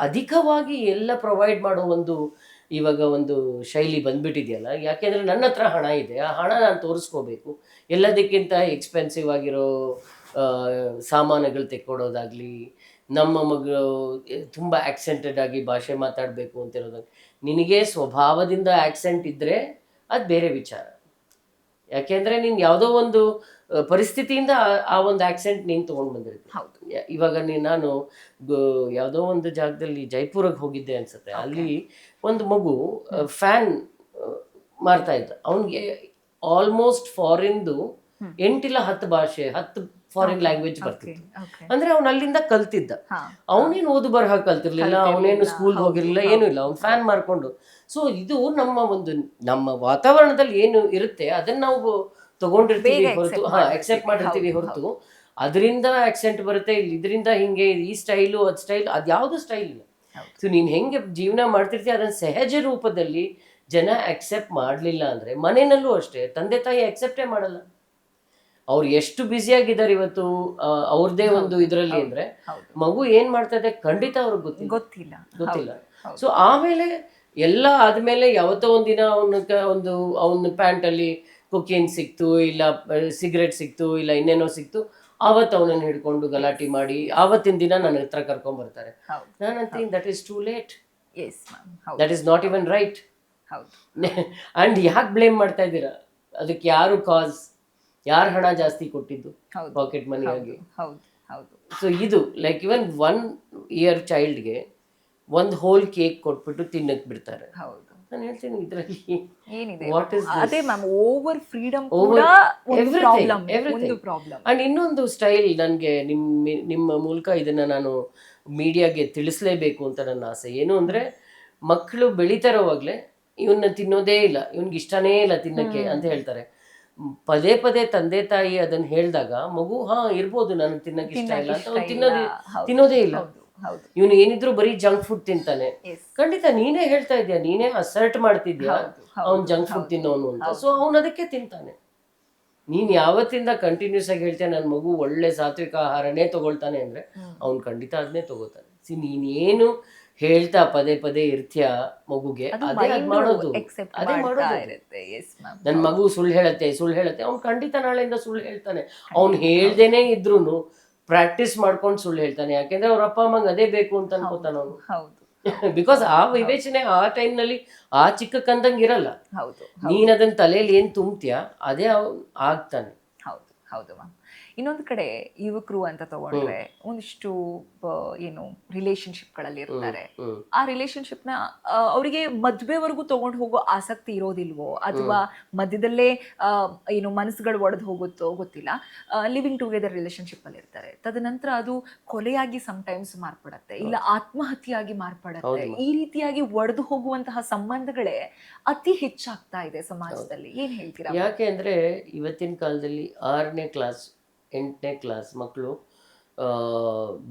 ಅಧಿಕವಾಗಿ ಎಲ್ಲ ಪ್ರೊವೈಡ್ ಮಾಡೋ ಇವಾಗ ಒಂದು ಶೈಲಿ ಬಂದ್ಬಿಟ್ಟಿದೆಯಲ್ಲ. ಯಾಕೆಂದರೆ ನನ್ನ ಹತ್ರ ಹಣ ಇದೆ, ಆ ಹಣ ನಾನು ತೋರಿಸ್ಕೋಬೇಕು. ಎಲ್ಲದಕ್ಕಿಂತ ಎಕ್ಸ್ಪೆನ್ಸಿವ್ ಆಗಿರೋ ಸಾಮಾನುಗಳು ತೆಕ್ಕೊಡೋದಾಗಲಿ, ನಮ್ಮ ಮಗಳು ತುಂಬ ಆಕ್ಸೆಂಟೆಡ್ ಆಗಿ ಭಾಷೆ ಮಾತಾಡಬೇಕು ಅಂತಿರೋದಾಗಲಿ. ನಿನಗೆ ಸ್ವಭಾವದಿಂದ ಆಕ್ಸೆಂಟ್ ಇದ್ದರೆ ಅದು ಬೇರೆ ವಿಚಾರ. ಯಾಕೆಂದರೆ ನೀನು ಯಾವುದೋ ಒಂದು ಪರಿಸ್ಥಿತಿಯಿಂದ ಆ ಒಂದು ಆಕ್ಸೆಂಟ್ ನೀನು ತೊಗೊಂಡು ಬಂದಿರ್ತೀನಿ. ಇವಾಗ ನಾನು ಯಾವುದೋ ಒಂದು ಜಾಗದಲ್ಲಿ ಜೈಪುರಿಗೆ ಹೋಗಿದ್ದೆ ಅನ್ಸುತ್ತೆ. ಅಲ್ಲಿ ಒಂದು ಮಗು ಫ್ಯಾನ್ ಮಾರ್ತಾ ಇದ್ದ. ಅವನಿಗೆ ಆಲ್ಮೋಸ್ಟ್ ಫಾರಿನ್ದು 8 ಇಲ್ಲ 10 ಭಾಷೆ, 10 ಫಾರಿನ್ ಲ್ಯಾಂಗ್ವೇಜ್ ಬರ್ತಿತ್ತು. ಅಂದ್ರೆ ಅವ್ನು ಅಲ್ಲಿಂದ ಕಲ್ತಿದ್ದ. ಅವನೇನು ಓದು ಬರಹ ಕಲ್ತಿರ್ಲಿಲ್ಲ, ಅವನೇನು ಸ್ಕೂಲ್ ಹೋಗಿರ್ಲಿಲ್ಲ, ಏನೂ ಇಲ್ಲ. ಅವ್ನು ಫ್ಯಾನ್ ಮಾರ್ಕೊಂಡು. ಸೊ ಇದು ನಮ್ಮ ವಾತಾವರಣದಲ್ಲಿ ಏನು ಇರುತ್ತೆ ಅದನ್ನ ನಾವು ತಗೊಂಡಿರ್ತೀವಿ ಹೊರತು, ಅಕ್ಸೆಪ್ಟ್ ಮಾಡಿರ್ತೀವಿ ಹೊರತು ಅದರಿಂದ ಆಕ್ಸೆಂಟ್ ಬರುತ್ತೆ, ಇದರಿಂದ ಹಿಂಗೆ ಈ ಸ್ಟೈಲು ಅದು ಸ್ಟೈಲ್, ಅದು ಯಾವುದು ಸ್ಟೈಲ್ ಇಲ್ಲ. ಸೊ ನೀನು ಹೆಂಗೆ ಜೀವನ ಮಾಡ್ತಿರ್ತೀಯ ಅದನ್ನ ಸಹಜ ರೂಪದಲ್ಲಿ ಜನ ಅಕ್ಸೆಪ್ಟ್ ಮಾಡಲಿಲ್ಲ ಅಂದರೆ, ಮನೆಯಲ್ಲೂ ಅಷ್ಟೇ ತಂದೆ ತಾಯಿ ಅಕ್ಸೆಪ್ಟೇ ಮಾಡಲ್ಲ. ಅವ್ರು ಎಷ್ಟು ಬ್ಯುಸಿಯಾಗಿದ್ದಾರೆ ಇವತ್ತು ಅವ್ರದ್ದೇ ಒಂದು ಇದರಲ್ಲಿ ಅಂದರೆ, ಮಗು ಏನು ಮಾಡ್ತಾ ಇದೆ ಖಂಡಿತ ಅವ್ರಿಗೆ ಗೊತ್ತಿಲ್ಲ. ಸೊ ಆಮೇಲೆ ಎಲ್ಲ ಆದಮೇಲೆ ಯಾವತ್ತೋ ಒಂದಿನ ಅವನ ಪ್ಯಾಂಟಲ್ಲಿ ಕೊಕೇನ್ ಸಿಕ್ತು, ಇಲ್ಲ ಸಿಗರೇಟ್ ಸಿಕ್ತು, ಇಲ್ಲ ಇನ್ನೇನೋ ಸಿಕ್ತು, ಆವತ್ತು ಅವನನ್ನು ಹಿಡ್ಕೊಂಡು ಗಲಾಟೆ ಮಾಡಿ ಆವತ್ತಿನ ದಿನ ನನ್ನ ಹತ್ರ ಕರ್ಕೊಂಡ್ಬರ್ತಾರೆ. ನಾನು ಅಂತೀನಿ that is too late, that is not even right. And ಯಾಕೆ ಬ್ಲೇಮ್ ಮಾಡ್ತಾ ಇದ್ದೀರಾ? ಅದಕ್ಕೆ ಯಾರು ಕಾಸ್, ಯಾರು ಹಣ ಜಾಸ್ತಿ ಕೊಟ್ಟಿದ್ದು ಪಾಕೆಟ್ ಮನಿ ಆಗಿ? ಸೊ ಇದು ಲೈಕ್ ಇವನ್ 1 year ಚೈಲ್ಡ್ಗೆ ಒಂದು ಹೋಲ್ ಕೇಕ್ ಕೊಟ್ಬಿಟ್ಟು ತಿನ್ನಕ್ ಬಿಡ್ತಾರೆ. ನಾನು ಹೇಳ್ತೀನಿ ಇದರಲ್ಲಿ ಏನಿದೆ? ವಾಟ್ ಇಸ್ ಅದೇ ಮ್ಯಾಮ್, ಓವರ್ ಫ್ರೀಡಮ್ ಕೂಡ ಒಂದು ಪ್ರಾಬ್ಲಮ್. ಅಂಡ್ ಇನ್ನೊಂದು ಸ್ಟೈಲ್, ನನಗೆ ನಿಮ್ಮ ಮೂಲಕ ಇದನ್ನ ನಾನು ಮೀಡಿಯಾಗೆ ತಿಳಿಸ್ಲೇಬೇಕು ಅಂತ ನನ್ನ ಆಸೆ. ಏನು ಅಂದರೆ, ಮಕ್ಕಳು ಬೆಳೀತಾರೋವಾಗಲೇ ಇವನ್ನ ತಿನ್ನೋದೇ ಇಲ್ಲ, ಇವನ್ಗೆ ಇಷ್ಟನೇ ಇಲ್ಲ ತಿನ್ನಕ್ಕೆ ಅಂತ ಹೇಳ್ತಾರೆ. ಪದೇ ಪದೇ ತಂದೆ ತಾಯಿ ಅದನ್ನ ಹೇಳಿದಾಗ ಮಗು ಇರ್ಬೋದು ನನಗೆ ತಿನ್ನಕ್ಕೆ ಇಷ್ಟ ಇಲ್ಲ ಅಂತ ಅವ್ನು ತಿನ್ನೋದೇ ಇಲ್ಲ. ಇವನು ಏನಿದ್ರು ಬರೀ ಜಂಕ್ ಫುಡ್ ತಿಂತಾನೆ. ಖಂಡಿತ ನೀನೇ ಹೇಳ್ತಾ ಇದೀಯ, ನೀನೇ ಅಸರ್ಟ್ ಮಾಡ್ತಿದ್ಯಾ ಅವ್ನು ಜಂಕ್ ಫುಡ್ ತಿನ್ನೋನು ಅಂತ. ಸೊ ಅವ್ನು ಅದಕ್ಕೆ ತಿಂತಾನೆ. ನೀನ್ ಯಾವತ್ತಿಂದ ಕಂಟಿನ್ಯೂಸ್ ಆಗಿ ಹೇಳ್ತೀಯ ನನ್ನ ಮಗು ಒಳ್ಳೆ ಸಾತ್ವಿಕ ಆಹಾರನೇ ತಗೊಳ್ತಾನೆ ಅಂದ್ರೆ ಅವ್ನು ಖಂಡಿತ ಅದನ್ನೇ ತಗೋತಾನೆ. ನೀನೇನು ಹೇಳ್ತಾ ಪದೇ ಪದೇ ಇರ್ತೀಯ ಮಗುಗೆ, ಅದೇ ಮಾಡೋದು. ನನ್ನ ಮಗು ಸುಳ್ಳು ಹೇಳತ್ತೆ ಅವ್ನು ಖಂಡಿತ ನಾಳೆಯಿಂದ ಸುಳ್ಳು ಹೇಳ್ತಾನೆ. ಅವ್ನು ಹೇಳ್ದೇನೆ ಇದ್ರೂನು ಪ್ರಾಕ್ಟೀಸ್ ಮಾಡ್ಕೊಂಡು ಸುಳ್ಳು ಹೇಳ್ತಾನೆ. ಯಾಕೆಂದ್ರೆ ಅವ್ರ ಅಪ್ಪ ಅಮ್ಮಂಗೆ ಅದೇ ಬೇಕು ಅಂತ ಅನ್ಕೋತಾನ ಅವನು. ಬಿಕಾಸ್ ಆ ವಿವೇಚನೆ ಆ ಟೈಮ್ನಲ್ಲಿ ಆ ಚಿಕ್ಕ ಕಂದಂಗೆ ಇರಲ್ಲ. ನೀನ್ ಅದನ್ನ ತಲೆಯಲ್ಲಿ ಏನ್ ತುಂಬ್ತೀಯ ಅದೇ ಆಗ್ತಾನೆ. ಹೌದು ಮ್ಯಾಮ್. ಇನ್ನೊಂದು ಕಡೆ ಯುವಕರು ಅಂತ ತಗೊಂಡ್ರೆ ಒಂದಿಷ್ಟು ಏನು ರಿಲೇಶನ್ಶಿಪ್ಗಳಲ್ಲಿ ಇರ್ತಾರೆ. ಆ ರಿಲೇಶನ್ಶಿಪ್ನ ಅವರಿಗೆ ಮದ್ವೆವರೆಗೂ ತಗೊಂಡು ಹೋಗೋ ಆಸಕ್ತಿ ಇರೋದಿಲ್ವೋ, ಅಥವಾ ಮಧ್ಯದಲ್ಲೇ ಏನು ಮನಸ್ಸುಗಳು ಒಡೆದು ಹೋಗುತ್ತೋ ಗೊತ್ತಿಲ್ಲ. ಲಿವಿಂಗ್ ಟುಗೆದರ್ ರಿಲೇಶನ್ಶಿಪ್ ಅಲ್ಲಿ ಇರ್ತಾರೆ. ತದನಂತರ ಅದು ಕೊಲೆಯಾಗಿ ಸಮಟೈಮ್ಸ್ ಮಾರ್ಪಡತ್ತೆ, ಇಲ್ಲ ಆತ್ಮಹತ್ಯೆಯಾಗಿ ಮಾರ್ಪಡತ್ತೆ. ಈ ರೀತಿಯಾಗಿ ಒಡೆದು ಹೋಗುವಂತಹ ಸಂಬಂಧಗಳೇ ಅತಿ ಹೆಚ್ಚಾಗ್ತಾ ಇದೆ ಸಮಾಜದಲ್ಲಿ. ಏನ್ ಹೇಳ್ತೀರಾ? ಯಾಕೆ ಅಂದ್ರೆ ಇವತ್ತಿನ ಕಾಲದಲ್ಲಿ 6ನೇ ಕ್ಲಾಸ್ 8ನೇ ಕ್ಲಾಸ್ ಮಕ್ಕಳು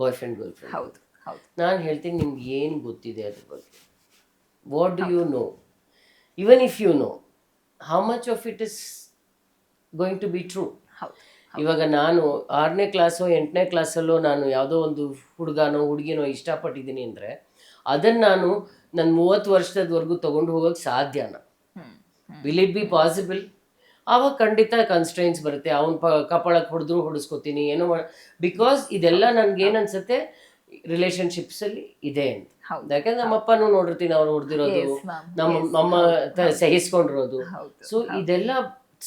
ಬಾಯ್ ಫ್ರೆಂಡ್ ಗರ್ಲ್ ಫ್ರೆಂಡ್. ಹೌದು ಹೌದು ನಾನು ಹೇಳ್ತೀನಿ ನಿಮ್ಗೆ ಏನು ಗೊತ್ತಿದೆ ಅದ್ರ ಬಗ್ಗೆ, what do you know, even if you know how much of it is going to be true. ಹೌದು ಇವಾಗ ನಾನು 6ನೇ ಕ್ಲಾಸೋ 8ನೇ ಕ್ಲಾಸಲ್ಲೋ ನಾನು ಯಾವುದೋ ಒಂದು ಹುಡುಗನೋ ಹುಡುಗಿನೋ ಇಷ್ಟಪಟ್ಟಿದ್ದೀನಿ ಅಂದರೆ ಅದನ್ನು ನಾನು ನನ್ನ 30 ವರ್ಷದವರೆಗೂ ತೊಗೊಂಡು ಹೋಗೋಕ್ಕೆ ಸಾಧ್ಯನಾ? Will it be possible? ಆವಾಗ ಖಂಡಿತ ಕನ್ಸ್ಟ್ರೈನ್ಸ್ ಬರುತ್ತೆ. ಅವನ ಕಪಾಳಕ್ಕೆ ಹೊಡೆಸ್ಕೊತೀನಿ ಏನೋ ಬಿಕಾಸ್ ಇದೆಲ್ಲ ನನಗೇನು ಅನ್ಸುತ್ತೆ ರಿಲೇಷನ್ಶಿಪ್ಸಲ್ಲಿ ಇದೆ ಅಂತ. ಹೌದು. ಯಾಕಂದ್ರೆ ನಮ್ಮ ಅಪ್ಪನೂ ನೋಡಿರ್ತೀನಿ ಅವ್ರು ಹೊಡೆದಿರೋದು, Yes, ma'am. ನಮ್ಮ Yes, ಅಮ್ಮ ಸಹಿಸ್ಕೊಂಡಿರೋದು. ಹೌದು ಸೊ ಇದೆಲ್ಲ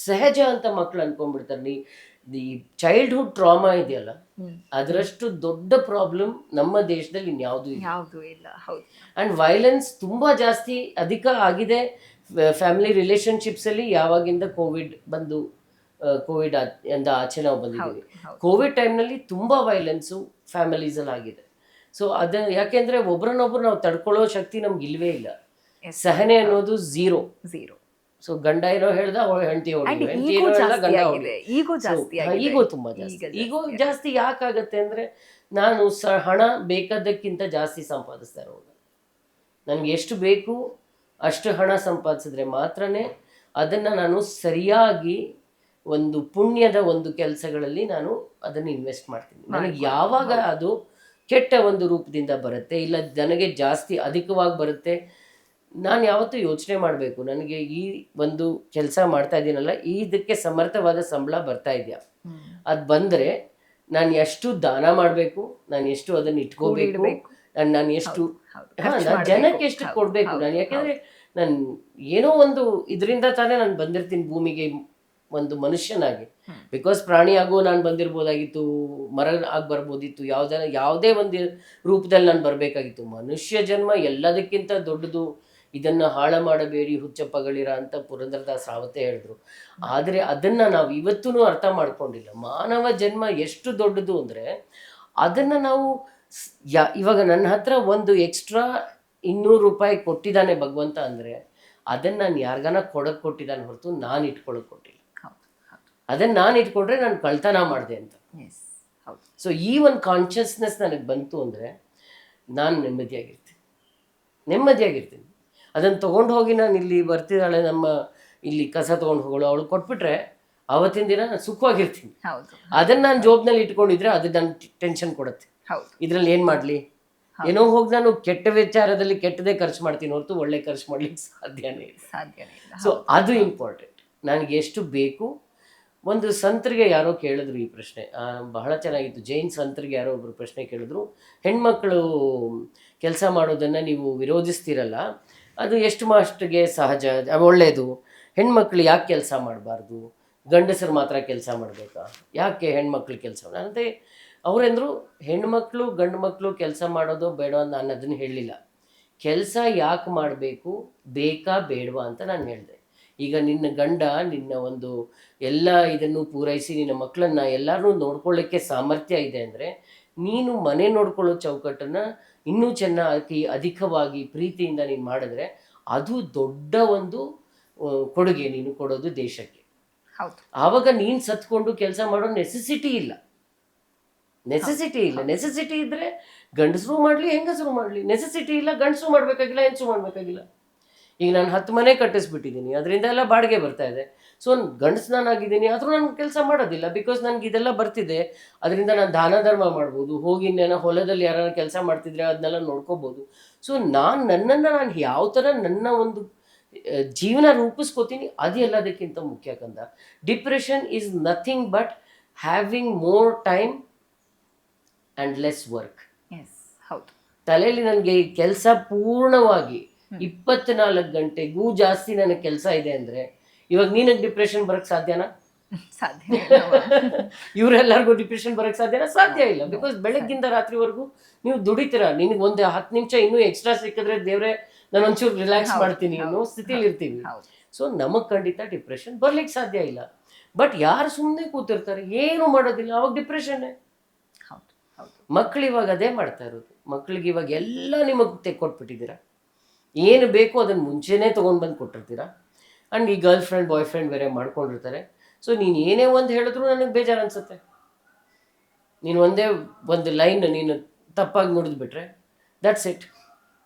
ಸಹಜ ಅಂತ ಮಕ್ಳು ಅನ್ಕೊಂಡ್ಬಿಡ್ತಾರೆ. ಈ ಚೈಲ್ಡ್ಹುಡ್ ಟ್ರಾಮಾ ಇದೆಯಲ್ಲ ಅದರಷ್ಟು ದೊಡ್ಡ ಪ್ರಾಬ್ಲಮ್ ನಮ್ಮ ದೇಶದಲ್ಲಿ ಇನ್ಯಾವುದೂ ಇಲ್ಲ. ಯಾವುದು ಇಲ್ಲ. ಹೌದು ಆ್ಯಂಡ್ ವೈಲೆನ್ಸ್ ತುಂಬ ಜಾಸ್ತಿ ಅಧಿಕ ಆಗಿದೆ ಫ್ಯಾಮಿಲಿ ರಿಲೇಷನ್ಶಿಪ್ಸಲ್ಲಿ ಯಾವಾಗಿಂದ ಕೋವಿಡ್ ಬಂದು ಕೋವಿಡ್ ಇಂದ ಆಚೆ ನಾವು ಬಂದಿದ್ದೀವಿ. ಕೋವಿಡ್ ಟೈಮ್ನಲ್ಲಿ ತುಂಬ ವೈಲೆನ್ಸು ಫ್ಯಾಮಿಲೀಸಲ್ಲಿ ಆಗಿದೆ. ಸೊ ಅದು ಯಾಕೆಂದರೆ ಒಬ್ರನ್ನೊಬ್ರು ನಾವು ತಡ್ಕೊಳ್ಳೋ ಶಕ್ತಿ ನಮ್ಗೆ ಇಲ್ವೇ ಇಲ್ಲ. ಸಹನೆ ಅನ್ನೋದು ಝೀರೋ. ಸೊ ಗಂಡ ಏನೋ ಹೇಳ್ದ ಹೆಂಡತಿ ಹೋಗಿ, ಹೆಂಡತಿ ಏನೋ ಹೇಳ್ದ ಗಂಡ ಹೋಗಿ. ಈಗೋ ತುಂಬ ಜಾಸ್ತಿ. ಈಗೋ ಜಾಸ್ತಿ ಯಾಕಾಗತ್ತೆ ಅಂದರೆ ನಾನು ಹಣ ಬೇಕಾದಕ್ಕಿಂತ ಜಾಸ್ತಿ ಸಂಪಾದಿಸ್ತಾ ಇರೋದು. ನನಗೆ ಎಷ್ಟು ಬೇಕು ಅಷ್ಟು ಹಣ ಸಂಪಾದಿಸಿದ್ರೆ ಮಾತ್ರನೇ ಅದನ್ನು ನಾನು ಸರಿಯಾಗಿ ಒಂದು ಪುಣ್ಯದ ಒಂದು ಕೆಲಸಗಳಲ್ಲಿ ನಾನು ಅದನ್ನು ಇನ್ವೆಸ್ಟ್ ಮಾಡ್ತೀನಿ. ನನಗೆ ಯಾವಾಗ ಅದು ಕೆಟ್ಟ ಒಂದು ರೂಪದಿಂದ ಬರುತ್ತೆ, ಇಲ್ಲ ನನಗೆ ಜಾಸ್ತಿ ಅಧಿಕವಾಗಿ ಬರುತ್ತೆ, ನಾನು ಯಾವತ್ತೂ ಯೋಚನೆ ಮಾಡಬೇಕು ನನಗೆ ಈ ಒಂದು ಕೆಲಸ ಮಾಡ್ತಾ ಇದ್ದೀನಲ್ಲ ಇದಕ್ಕೆ ಸಮರ್ಥವಾದ ಸಂಬಳ ಬರ್ತಾ ಇದೆಯಾ. ಅದು ಬಂದರೆ ನಾನು ಎಷ್ಟು ದಾನ ಮಾಡಬೇಕು, ನಾನು ಎಷ್ಟು ಅದನ್ನು ಇಟ್ಕೋಬೇಕು, ನಾನು ಎಷ್ಟು ನಾನು ಜನಕ್ಕೆ ಎಷ್ಟು ಕೊಡಬೇಕು. ನಾನು ಯಾಕೆಂದರೆ ನಾನು ಏನೋ ಒಂದು ಇದರಿಂದ ತಾನೇ ನಾನು ಬಂದಿರ್ತೀನಿ ಭೂಮಿಗೆ ಒಂದು ಮನುಷ್ಯನಾಗಿ. ಬಿಕಾಸ್ ಪ್ರಾಣಿ ಆಗೋ ನಾನು ಬಂದಿರ್ಬೋದಾಗಿತ್ತು, ಮರ ಆಗಿ ಬರ್ಬೋದಿತ್ತು, ಯಾವುದೇ ಒಂದು ರೂಪದಲ್ಲಿ ನಾನು ಬರಬೇಕಾಗಿತ್ತು. ಮನುಷ್ಯ ಜನ್ಮ ಎಲ್ಲದಕ್ಕಿಂತ ದೊಡ್ಡದು, ಇದನ್ನು ಹಾಳು ಮಾಡಬೇಡಿ ಹುಚ್ಚಪ್ಪಗಳಿರ ಅಂತ ಪುರಂದರದಾಸ್ ರಾವತೆ ಹೇಳಿದ್ರು. ಆದರೆ ಅದನ್ನು ನಾವು ಇವತ್ತೂ ಅರ್ಥ ಮಾಡ್ಕೊಂಡಿಲ್ಲ. ಮಾನವ ಜನ್ಮ ಎಷ್ಟು ದೊಡ್ಡದು ಅಂದರೆ ಅದನ್ನು ನಾವು ಇವಾಗ ನನ್ನ ಹತ್ರ ಒಂದು ಎಕ್ಸ್ಟ್ರಾ 200 ರೂಪಾಯಿ ಕೊಟ್ಟಿದ್ದಾನೆ ಭಗವಂತ ಅಂದರೆ ಅದನ್ನು ನಾನು ಯಾರಿಗಾನ ಕೊಡೋಕ್ಕೆ ಕೊಟ್ಟಿದ್ದಾನೆ ಹೊರತು ನಾನು ಇಟ್ಕೊಳ್ಳೋಕೆ ಕೊಟ್ಟಿಲ್ಲ. ಅದನ್ನು ನಾನು ಇಟ್ಕೊಂಡ್ರೆ ನಾನು ಕಳ್ತನ ಮಾಡಿದೆ ಅಂತ. ಸೊ ಈ ಒಂದು ಕಾನ್ಷಿಯಸ್ನೆಸ್ ನನಗೆ ಬಂತು ಅಂದರೆ ನಾನು ನೆಮ್ಮದಿಯಾಗಿರ್ತೀನಿ. ಅದನ್ನು ತೊಗೊಂಡು ಹೋಗಿ ನಾನು ಇಲ್ಲಿ ಬರ್ತಿದ್ದಾಳೆ ನಮ್ಮ ಇಲ್ಲಿ ಕಸ ತೊಗೊಂಡು ಹೋಗೋಳು ಅವಳು ಕೊಟ್ಬಿಟ್ರೆ ಆವತ್ತಿನ ದಿನ ನಾನು ಸುಖವಾಗಿರ್ತೀನಿ. ಅದನ್ನು ನಾನು ಜೋಬ್ನಲ್ಲಿ ಇಟ್ಕೊಂಡಿದ್ರೆ ಅದು ನನ್ನ ಟೆನ್ಷನ್ ಕೊಡುತ್ತೆ. ಇದರಲ್ಲಿ ಏನು ಮಾಡಲಿ, ಏನೋ ಹೋಗಿ ನಾನು ಕೆಟ್ಟ ವಿಚಾರದಲ್ಲಿ ಕೆಟ್ಟದೇ ಖರ್ಚು ಮಾಡ್ತೀನಿ ಹೊರತು ಒಳ್ಳೆ ಖರ್ಚು ಮಾಡ್ಲಿಕ್ಕೆ ಸಾಧ್ಯನೇ ಇಲ್ಲ. ಸೊ ಅದು ಇಂಪಾರ್ಟೆಂಟ್. ನನಗೆ ಎಷ್ಟು ಬೇಕು. ಒಂದು ಸಂತರಿಗೆ ಯಾರೋ ಕೇಳಿದ್ರು ಈ ಪ್ರಶ್ನೆ, ಬಹಳ ಚೆನ್ನಾಗಿತ್ತು. ಜೈನ್ ಸಂತರಿಗೆ ಯಾರೋ ಒಬ್ಬರು ಪ್ರಶ್ನೆ ಕೇಳಿದ್ರು, ಹೆಣ್ಮಕ್ಳು ಕೆಲಸ ಮಾಡೋದನ್ನು ನೀವು ವಿರೋಧಿಸ್ತೀರಲ್ಲ, ಅದು ಎಷ್ಟು ಮಟ್ಟಿಗೆ ಸಹಜ, ಒಳ್ಳೆಯದು, ಹೆಣ್ಮಕ್ಳು ಯಾಕೆ ಕೆಲಸ ಮಾಡಬಾರ್ದು, ಗಂಡಸರು ಮಾತ್ರ ಕೆಲಸ ಮಾಡಬೇಕಾ, ಯಾಕೆ ಹೆಣ್ಮಕ್ಳು ಕೆಲಸ ಅಂದರೆ ಅವರೆಂದರು ಹೆಣ್ಮಕ್ಳು ಗಂಡು ಮಕ್ಕಳು ಕೆಲಸ ಮಾಡೋದು ಬೇಡ ಅಂತ ನಾನು ಅದನ್ನು ಹೇಳಲಿಲ್ಲ. ಕೆಲಸ ಯಾಕೆ ಮಾಡಬೇಕು, ಬೇಕಾ ಬೇಡವಾ ಅಂತ ನಾನು ಹೇಳಿದೆ. ಈಗ ನಿನ್ನ ಗಂಡ ನಿನ್ನ ಒಂದು ಎಲ್ಲ ಇದನ್ನು ಪೂರೈಸಿ ನಿನ್ನ ಮಕ್ಕಳನ್ನ ಎಲ್ಲರೂ ನೋಡ್ಕೊಳ್ಳೋಕ್ಕೆ ಸಾಮರ್ಥ್ಯ ಇದೆ ಅಂದರೆ ನೀನು ಮನೆ ನೋಡ್ಕೊಳ್ಳೋ ಚೌಕಟ್ಟನ್ನು ಇನ್ನೂ ಚೆನ್ನಾಗಿ ಅಧಿಕವಾಗಿ ಪ್ರೀತಿಯಿಂದ ನೀನು ಮಾಡಿದ್ರೆ ಅದು ದೊಡ್ಡ ಒಂದು ಕೊಡುಗೆ ನೀನು ಕೊಡೋದು ದೇಶಕ್ಕೆ. ಆವಾಗ ನೀನು ಸತ್ಕೊಂಡು ಕೆಲಸ ಮಾಡೋ ನೆಸೆಸಿಟಿ ಇಲ್ಲ. ನೆಸೆಸಿಟಿ ಇದ್ದರೆ ಗಂಡಸರು ಮಾಡಲಿ ಹೆಂಗಸರು ಮಾಡಲಿ, ನೆಸೆಸಿಟಿ ಇಲ್ಲ, ಗಂಡಸರು ಮಾಡಬೇಕಾಗಿಲ್ಲ ಹೆಂಗಸರು ಮಾಡಬೇಕಾಗಿಲ್ಲ. ಈಗ ನಾನು 10 ಮನೆ ಕಟ್ಟಿಸ್ಬಿಟ್ಟಿದ್ದೀನಿ, ಅದರಿಂದ ಎಲ್ಲ ಬಾಡಿಗೆ ಬರ್ತಾ ಇದೆ. ಸೊ ಗಂಡಸು ನಾನಾಗಿದ್ದೀನಿ ಆದರೂ ನಾನು ಕೆಲಸ ಮಾಡೋದಿಲ್ಲ, ಬಿಕಾಸ್ ನನಗೆ ಇದೆಲ್ಲ ಬರ್ತಿದೆ. ಅದರಿಂದ ನಾನು ದಾನ ಧರ್ಮ ಮಾಡ್ಬೋದು, ಹೋಗಿ ನಾನು ಹೊಲದಲ್ಲಿ ಯಾರು ಕೆಲಸ ಮಾಡ್ತಿದ್ರೆ ಅದನ್ನೆಲ್ಲ ನೋಡ್ಕೋಬೋದು. ಸೊ ನನ್ನನ್ನು ನಾನು ಯಾವ ಥರ ನನ್ನ ಒಂದು ಜೀವನ ರೂಪಿಸ್ಕೋತೀನಿ ಅದು ಎಲ್ಲದಕ್ಕಿಂತ ಮುಖ್ಯ ಕಂದ. Depression is nothing but having more time and less work. ತಲೆಯಲ್ಲಿ ನನಗೆ ಈ ಕೆಲಸ ಪೂರ್ಣವಾಗಿ 24 ಗಂಟೆಗೂ ಜಾಸ್ತಿ ನನಗೆ ಕೆಲಸ ಇದೆ ಅಂದರೆ ಇವಾಗ ನಿನಗೆ ಡಿಪ್ರೆಷನ್ ಬರೋಕ್ಕೆ ಸಾಧ್ಯನಾ? ಇವರೆಲ್ಲರಿಗೂ ಡಿಪ್ರೆಷನ್ ಬರೋಕ್ಕೆ ಸಾಧ್ಯನಾ? ಸಾಧ್ಯ ಇಲ್ಲ. ಬಿಕಾಸ್ ಬೆಳಗ್ಗಿಂದ ರಾತ್ರಿವರೆಗೂ ನೀವು ದುಡಿತೀರಾ. ನಿನಗೆ ಒಂದು 10 ನಿಮಿಷ ಇನ್ನೂ ಎಕ್ಸ್ಟ್ರಾ ಸಿಕ್ಕಿದ್ರೆ ದೇವ್ರೆ ನಾನು ಒಂಚೂರು ರಿಲ್ಯಾಕ್ಸ್ ಮಾಡ್ತೀನಿ ಅನ್ನೋ ಸ್ಥಿತಿಲಿ ಇರ್ತೀವಿ. ಸೊ ನಮಗೆ ಖಂಡಿತ ಡಿಪ್ರೆಷನ್ ಬರ್ಲಿಕ್ಕೆ ಸಾಧ್ಯ ಇಲ್ಲ. ಬಟ್ ಯಾರು ಸುಮ್ಮನೆ ಕೂತಿರ್ತಾರೆ ಏನೂ ಮಾಡೋದಿಲ್ಲ, ಅವಾಗ ಡಿಪ್ರೆಷನ್ನೇ. ಮಕ್ಕಳು ಇವಾಗ ಅದೇ ಮಾಡ್ತಾ ಇರೋದು. ಮಕ್ಕಳಿಗೆ ಇವಾಗ ಎಲ್ಲ ನಿಮಗೆ ಕೊಟ್ಬಿಟ್ಟಿದ್ದೀರಾ, ಏನು ಬೇಕೋ ಅದನ್ನು ಮುಂಚೆನೇ ತೊಗೊಂಡು ಬಂದು ಕೊಟ್ಟಿರ್ತೀರಾ. ಆ್ಯಂಡ್ ಈ ಗರ್ಲ್ ಫ್ರೆಂಡ್ ಬಾಯ್ ಫ್ರೆಂಡ್ ಬೇರೆ ಮಾಡ್ಕೊಂಡಿರ್ತಾರೆ. ಸೊ ನೀನು ಏನೇ ಒಂದು ಹೇಳಿದ್ರು ನನಗೆ ಬೇಜಾರು ಅನಿಸುತ್ತೆ. ನೀನು ಒಂದೇ ಒಂದು ಲೈನ್ ನೀನು ತಪ್ಪಾಗಿ ನುಡಿದ್ಬಿಟ್ರೆ ದಟ್ಸ್ ಇಟ್.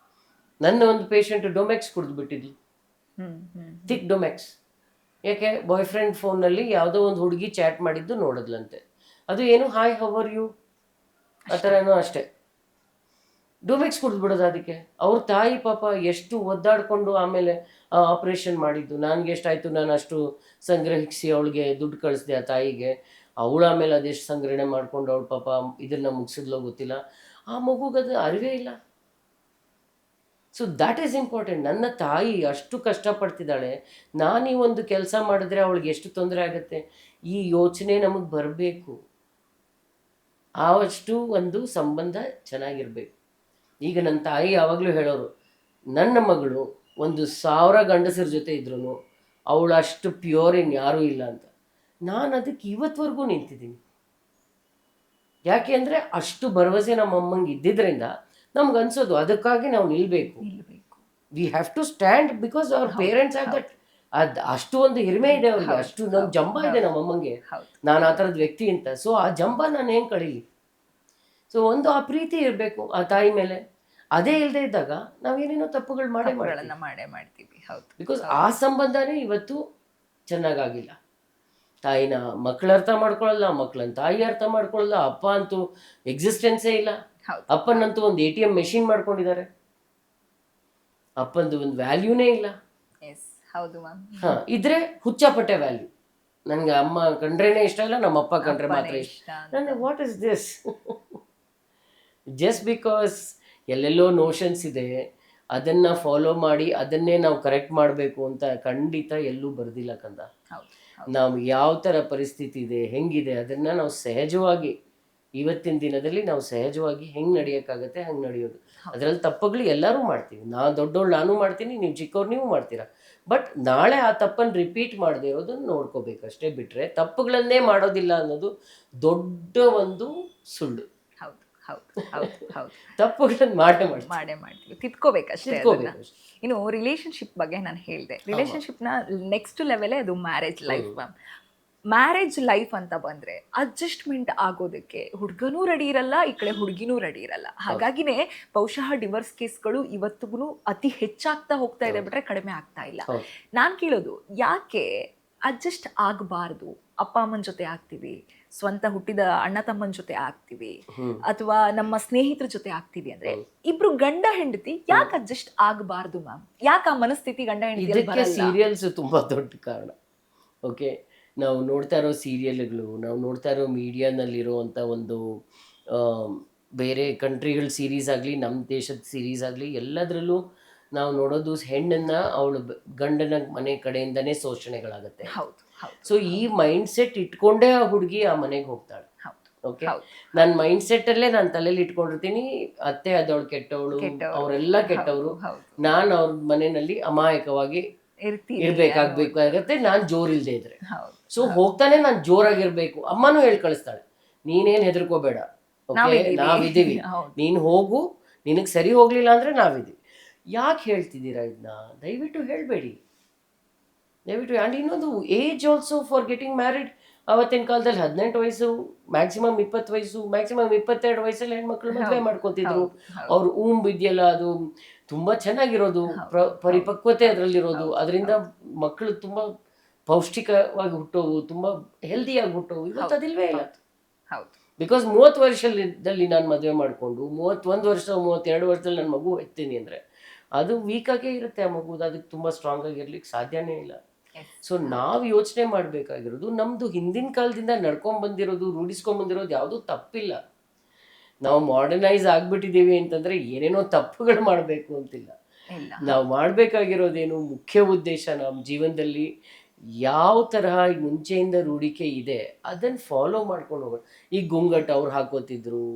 ನನ್ನ ಒಂದು ಪೇಷಂಟ್ ಡೊಮೆಕ್ಸ್ ಕುಡಿದ್ಬಿಟ್ಟಿದ್ಲು, ಥಿಕ್ ಡೊಮೆಕ್ಸ್. ಯಾಕೆ? ಬಾಯ್ ಫ್ರೆಂಡ್ ಫೋನಲ್ಲಿ ಯಾವುದೋ ಒಂದು ಹುಡುಗಿ ಚಾಟ್ ಮಾಡಿದ್ದು ನೋಡಿದ್ಲಂತೆ. ಅದು ಏನು ಹಾಯ್ ಹೌ ಆರ್ ಯು ಆ ಥರನೋ ಅಷ್ಟೇ. ಡೊಮೆಕ್ಸ್ ಕುಡಿದ್ಬಿಡೋದು. ಅದಕ್ಕೆ ಅವ್ರ ತಾಯಿ ಪಾಪ ಎಷ್ಟು ಒದ್ದಾಡಿಕೊಂಡು ಆಮೇಲೆ ಆಪ್ರೇಷನ್ ಮಾಡಿದ್ದು. ನನಗೆ ಎಷ್ಟಾಯಿತು, ನಾನು ಅಷ್ಟು ಸಂಗ್ರಹಿಸಿ ಅವಳಿಗೆ ದುಡ್ಡು ಕಳಿಸ್ದೆ ಆ ತಾಯಿಗೆ. ಅವಳು ಆಮೇಲೆ ಅದೆಷ್ಟು ಸಂಗ್ರಹಣೆ ಮಾಡ್ಕೊಂಡು ಅವಳು ಪಾಪ ಇದನ್ನು ಮುಗಿಸಿದ್ಲೋ ಗೊತ್ತಿಲ್ಲ. ಆ ಮಗುಗದು ಅರಿವೇ ಇಲ್ಲ. So that is important. ನನ್ನ ತಾಯಿ ಅಷ್ಟು ಕಷ್ಟಪಡ್ತಿದ್ದಾಳೆ, ನಾನು ಈ ಒಂದು ಕೆಲಸ ಮಾಡಿದ್ರೆ ಅವಳಿಗೆ ಎಷ್ಟು ತೊಂದರೆ ಆಗುತ್ತೆ, ಈ ಯೋಚನೆ ನಮಗೆ ಬರಬೇಕು. ಆವಷ್ಟು ಒಂದು ಸಂಬಂಧ ಚೆನ್ನಾಗಿರ್ಬೇಕು. ಈಗ ನನ್ನ ತಾಯಿ ಯಾವಾಗಲೂ ಹೇಳೋರು, ನನ್ನ ಮಗಳು 1000 ಗಂಡಸರ ಜೊತೆ ಇದ್ರೂ ಅವಳು ಅಷ್ಟು ಪ್ಯೂರ್ ಯಾರೂ ಇಲ್ಲ ಅಂತ. ನಾನು ಅದಕ್ಕೆ ಇವತ್ತವರೆಗೂ ನಿಂತಿದ್ದೀನಿ. ಯಾಕೆ ಅಂದರೆ ಅಷ್ಟು ಭರವಸೆ ನಮ್ಮ ಅಮ್ಮಂಗೆ ಇದ್ದಿದ್ದರಿಂದ ನಮ್ಗೆ ಅನ್ಸೋದು ಅದಕ್ಕಾಗಿ ನಾವು ನಿಲ್ಲಬೇಕು. We have to stand because our parents have that. ಅಷ್ಟು ಒಂದು ಹಿರಿಮೆ ಇದೆ ಅವ್ರಿಗೆ, ಅಷ್ಟು ನಮ್ಮ ಜಂಬ ಇದೆ ನಮ್ಮ ಅಮ್ಮಂಗೆ. ನಾನು ಆ ಥರದ ವ್ಯಕ್ತಿ ಅಂತ. ಸೊ ಆ ಜಂಬ ನಾನು ಹೆಂಗೆ ಕಳೀಲಿ? ಸೊ ಒಂದು ಆ ಪ್ರೀತಿ ಇರಬೇಕು ಆ ತಾಯಿ ಮೇಲೆ. ಅದೇ ಇಲ್ಲದೆ ಇದ್ದಾಗ ನಾವೇನೇನೋ ತಪ್ಪುಗಳು ಮಾಡೇ ಮಾಡ್ತೀವಿ. ಹೌದು. ಬಿಕಾಸ್ ಆ ಸಂಬಂಧನೇ ಇವತ್ತು ಚೆನ್ನಾಗಾಗಿಲ್ಲ. ತಾಯಿನ ಮಕ್ಕಳು ಅರ್ಥ ಮಾಡ್ಕೊಳ್ಳಲ್ಲ, ಮಕ್ಕಳನ್ನ ತಾಯಿ ಅರ್ಥ ಮಾಡ್ಕೊಳ್ಳಲ್ಲ. ಅಪ್ಪ ಅಂತೂ ಎಕ್ಸಿಸ್ಟೆನ್ಸೇ ಇಲ್ಲ. ಅಪ್ಪನಂತೂ ಒಂದು ATM ಮೆಷಿನ್ ಮಾಡ್ಕೊಂಡಿದ್ದಾರೆ. ಅಪ್ಪಂದು ಒಂದು ವ್ಯಾಲ್ಯೂನೇ ಇಲ್ಲ. ಹೌದು ಮ್ಯಾಮ್. ಇದ್ರೆ ಹುಚ್ಚಪಟ್ಟೆ ವ್ಯಾಲ್ಯೂ. ನನಗೆ ಅಮ್ಮ ಕಂಡ್ರೇನೆ ಇಷ್ಟ ಇಲ್ಲ, ನಮ್ಮ ಅಪ್ಪ ಕಂಡ್ರೆ ಮಾತ್ರ ಇಷ್ಟ. ನನಗೆ what is this? Just because ಎಲ್ಲೆಲ್ಲೋ ನೋಷನ್ಸ್ ಇದೆ, ಅದನ್ನು ಫಾಲೋ ಮಾಡಿ ಅದನ್ನೇ ನಾವು ಕರೆಕ್ಟ್ ಮಾಡಬೇಕು ಅಂತ ಖಂಡಿತ ಎಲ್ಲೂ ಬರ್ದಿಲ್ಲ ಕಂದ. ನಾವು ಯಾವ ಥರ ಪರಿಸ್ಥಿತಿ ಇದೆ, ಹೆಂಗಿದೆ, ಅದನ್ನು ನಾವು ಸಹಜವಾಗಿ ಇವತ್ತಿನ ದಿನದಲ್ಲಿ ನಾವು ಸಹಜವಾಗಿ ಹೆಂಗೆ ನಡೆಯೋಕ್ಕಾಗತ್ತೆ ಹಂಗೆ ನಡೆಯೋದು. ಅದರಲ್ಲಿ ತಪ್ಪುಗಳು ಎಲ್ಲರೂ ಮಾಡ್ತೀವಿ. ದೊಡ್ಡವಳು ನಾನು ಮಾಡ್ತೀನಿ, ನೀವು ಚಿಕ್ಕವ್ರು ನೀವು ಮಾಡ್ತೀರಾ. ಬಟ್ ನಾಳೆ ಆ ತಪ್ಪನ್ನು ರಿಪೀಟ್ ಮಾಡದೇ ಇರೋದನ್ನು ನೋಡ್ಕೋಬೇಕು ಅಷ್ಟೇ. ಬಿಟ್ಟರೆ ತಪ್ಪುಗಳನ್ನೇ ಮಾಡೋದಿಲ್ಲ ಅನ್ನೋದು ದೊಡ್ಡ ಒಂದು ಸುಳ್ಳು. ತಪ್ಪುಗಳನ್ನು ಮಾಡೇ ಮಾಡ್ತೀವಿ, ತಿದ್ಕೋಬೇಕಷ್ಟೇ. ಇನ್ನು ರಿಲೇಶನ್ಶಿಪ್ ಬಗ್ಗೆ ನಾನು ಹೇಳಿದೆ. ರಿಲೇಶನ್ಶಿಪ್ನ ನೆಕ್ಸ್ಟ್ ಲೆವೆಲೇ ಅದು marriage life ma'am. Marriage life ಅಂತ ಬಂದ್ರೆ ಅಡ್ಜಸ್ಟ್ಮೆಂಟ್ ಆಗೋದಕ್ಕೆ ಹುಡುಗನೂ ರೆಡಿ ಇರಲ್ಲ, ಈ ಕಡೆ ಹುಡುಗಿನೂ ರೆಡಿ ಇರಲ್ಲ. ಹಾಗಾಗಿನೇ ಬಹುಶಃ ಡಿವೋರ್ಸ್ ಕೇಸ್ಗಳು ಇವತ್ತಿಗೂ ಅತಿ ಹೆಚ್ಚಾಗ್ತಾ ಹೋಗ್ತಾ ಇದೆ, ಬಿಟ್ರೆ ಕಡಿಮೆ ಆಗ್ತಾ ಇಲ್ಲ. ನಾನು ಕೇಳೋದು, ಯಾಕೆ ಅಡ್ಜಸ್ಟ್ ಆಗಬಾರ್ದು? ಅಪ್ಪ ಅಮ್ಮನ ಜೊತೆ ಆಗ್ತೀವಿ, ಸ್ವಂತ ಹುಟ್ಟಿದ ಅಣ್ಣ ತಮ್ಮನ ಜೊತೆ ಆಗ್ತೀವಿ, ಅಥವಾ ನಮ್ಮ ಸ್ನೇಹಿತರ ಜೊತೆ ಆಗ್ತೀವಿ ಅಂದ್ರೆ ಇಬ್ರು ಗಂಡ ಹೆಂಡತಿ ಯಾಕೆ ಅಡ್ಜಸ್ಟ್ ಆಗಬಾರ್ದು ಮ್ಯಾಮ್? ಯಾಕೆ ಆ ಮನಸ್ಥಿತಿ ಗಂಡ ಹೆಂಡತಿ? ಸೀರಿಯಲ್ಸ್ ತುಂಬಾ ದೊಡ್ಡ ಕಾರಣ. ಓಕೆ, ನಾವು ನೋಡ್ತಾ ಇರೋ ಸೀರಿಯಲ್ಗಳು, ನಾವು ನೋಡ್ತಾ ಇರೋ ಮೀಡಿಯಾನಲ್ಲಿರುವಂಥ ಒಂದು ಬೇರೆ ಕಂಟ್ರಿಗಳ ಸೀರೀಸ್ ಆಗಲಿ, ನಮ್ಮ ದೇಶದ ಸೀರೀಸ್ ಆಗಲಿ, ಎಲ್ಲದರಲ್ಲೂ ನಾವು ನೋಡೋದು ಹೆಣ್ಣನ್ನು ಅವಳು ಗಂಡನ ಮನೆ ಕಡೆಯಿಂದನೇ ಶೋಷಣೆಗಳಾಗತ್ತೆ. ಸೊ ಈ ಮೈಂಡ್ ಸೆಟ್ ಇಟ್ಕೊಂಡೇ ಆ ಹುಡುಗಿ ಆ ಮನೆಗೆ ಹೋಗ್ತಾಳೆ. ಓಕೆ, ನನ್ನ ಮೈಂಡ್ ಸೆಟ್ಟಲ್ಲೇ ನಾನು ತಲೆಯಲ್ಲಿ ಇಟ್ಕೊಂಡಿರ್ತೀನಿ, ಅತ್ತೆ ಆದವಳು ಕೆಟ್ಟವಳು, ಅವರೆಲ್ಲ ಕೆಟ್ಟವರು, ನಾನು ಅವ್ರ ಮನೆಯಲ್ಲಿ ಅಮಾಯಕವಾಗಿ ಇರ್ಬೇಕಾಗತ್ತೆ, ನಾನು ಜೋರಿಲ್ದೇ ಇದ್ರೆ. ಸೊ ಹೋಗ್ತಾನೆ ನಾನು ಜೋರಾಗಿರ್ಬೇಕು. ಅಮ್ಮನೂ ಹೇಳಿ ಕಳಿಸ್ತಾಳೆ, ನೀನೇನು ಹೆದರ್ಕೋಬೇಡ, ಓಕೆ ನಾವಿದ್ದೀವಿ, ನೀನು ಹೋಗು, ನಿನಗೆ ಸರಿ ಹೋಗ್ಲಿಲ್ಲ ಅಂದ್ರೆ ನಾವಿದ್ದೀವಿ. ಯಾಕೆ ಹೇಳ್ತಿದ್ದೀರಾ ಇದನ್ನ? ದಯವಿಟ್ಟು ಹೇಳಬೇಡಿ, ದಯವಿಟ್ಟು. ಆ್ಯಂಡ್ ಇನ್ನೊಂದು age also for getting married. ಅವತ್ತಿನ ಕಾಲದಲ್ಲಿ 18 ವಯಸ್ಸು, ಮ್ಯಾಕ್ಸಿಮಮ್ 20 ವಯಸ್ಸು, ಮ್ಯಾಕ್ಸಿಮಮ್ 22 ವಯಸ್ಸಲ್ಲಿ ಹೆಣ್ಮಕ್ಳು ಮದುವೆ ಮಾಡ್ಕೊತಿದ್ರು. ಅವ್ರು ಇದೆಯಲ್ಲ ಅದು ತುಂಬ ಚೆನ್ನಾಗಿರೋದು, ಪರಿಪಕ್ವತೆ ಅದರಲ್ಲಿರೋದು, ಅದರಿಂದ ಮಕ್ಕಳು ತುಂಬ ಪೌಷ್ಟಿಕವಾಗಿ ಹುಟ್ಟೋವು, ತುಂಬ ಹೆಲ್ದಿಯಾಗಿ ಹುಟ್ಟೋವು. ಇವತ್ತು ಅದಿಲ್ವೇ ಇಲ್ಲ. ಬಿಕಾಸ್ 30 ವರ್ಷದಲ್ಲಿ ನಾನು ಮದುವೆ ಮಾಡಿಕೊಂಡು 31 ವರ್ಷ 32 ವರ್ಷದಲ್ಲಿ ನನ್ನ ಮಗು ಎತ್ತೀನಿ ಅಂದರೆ ಅದು ವೀಕಾಗೇ ಇರುತ್ತೆ ಆ ಮಗುದು. ಅದಕ್ಕೆ ತುಂಬ ಸ್ಟ್ರಾಂಗ್ ಆಗಿರ್ಲಿಕ್ಕೆ ಸಾಧ್ಯನೇ ಇಲ್ಲ. ಸೊ ನಾವು ಯೋಚನೆ ಮಾಡಬೇಕಾಗಿರೋದು, ನಮ್ಮದು ಹಿಂದಿನ ಕಾಲದಿಂದ ನಡ್ಕೊಂಡ್ಬಂದಿರೋದು, ರೂಢಿಸ್ಕೊಂಡ್ಬಂದಿರೋದು ಯಾವುದೂ ತಪ್ಪಿಲ್ಲ. ನಾವು ಮಾಡರ್ನೈಸ್ ಆಗಿಬಿಟ್ಟಿದ್ದೀವಿ ಅಂತಂದರೆ ಏನೇನೋ ತಪ್ಪುಗಳು ಮಾಡಬೇಕು ಅಂತಿಲ್ಲ. ನಾವು ಮಾಡಬೇಕಾಗಿರೋದೇನು, ಮುಖ್ಯ ಉದ್ದೇಶ ನಮ್ಮ ಜೀವನದಲ್ಲಿ ಯಾವ ತರಹ ಮುಂಚೆಯಿಂದ ರೂಢಿಕೆ ಇದೆ ಅದನ್ನು ಫಾಲೋ ಮಾಡ್ಕೊಂಡು ಹೋಗೋಣ. ಈಗ ಗುಂಗಟ್ ಅವ್ರು ಹಾಕೋತಿದ್ರು,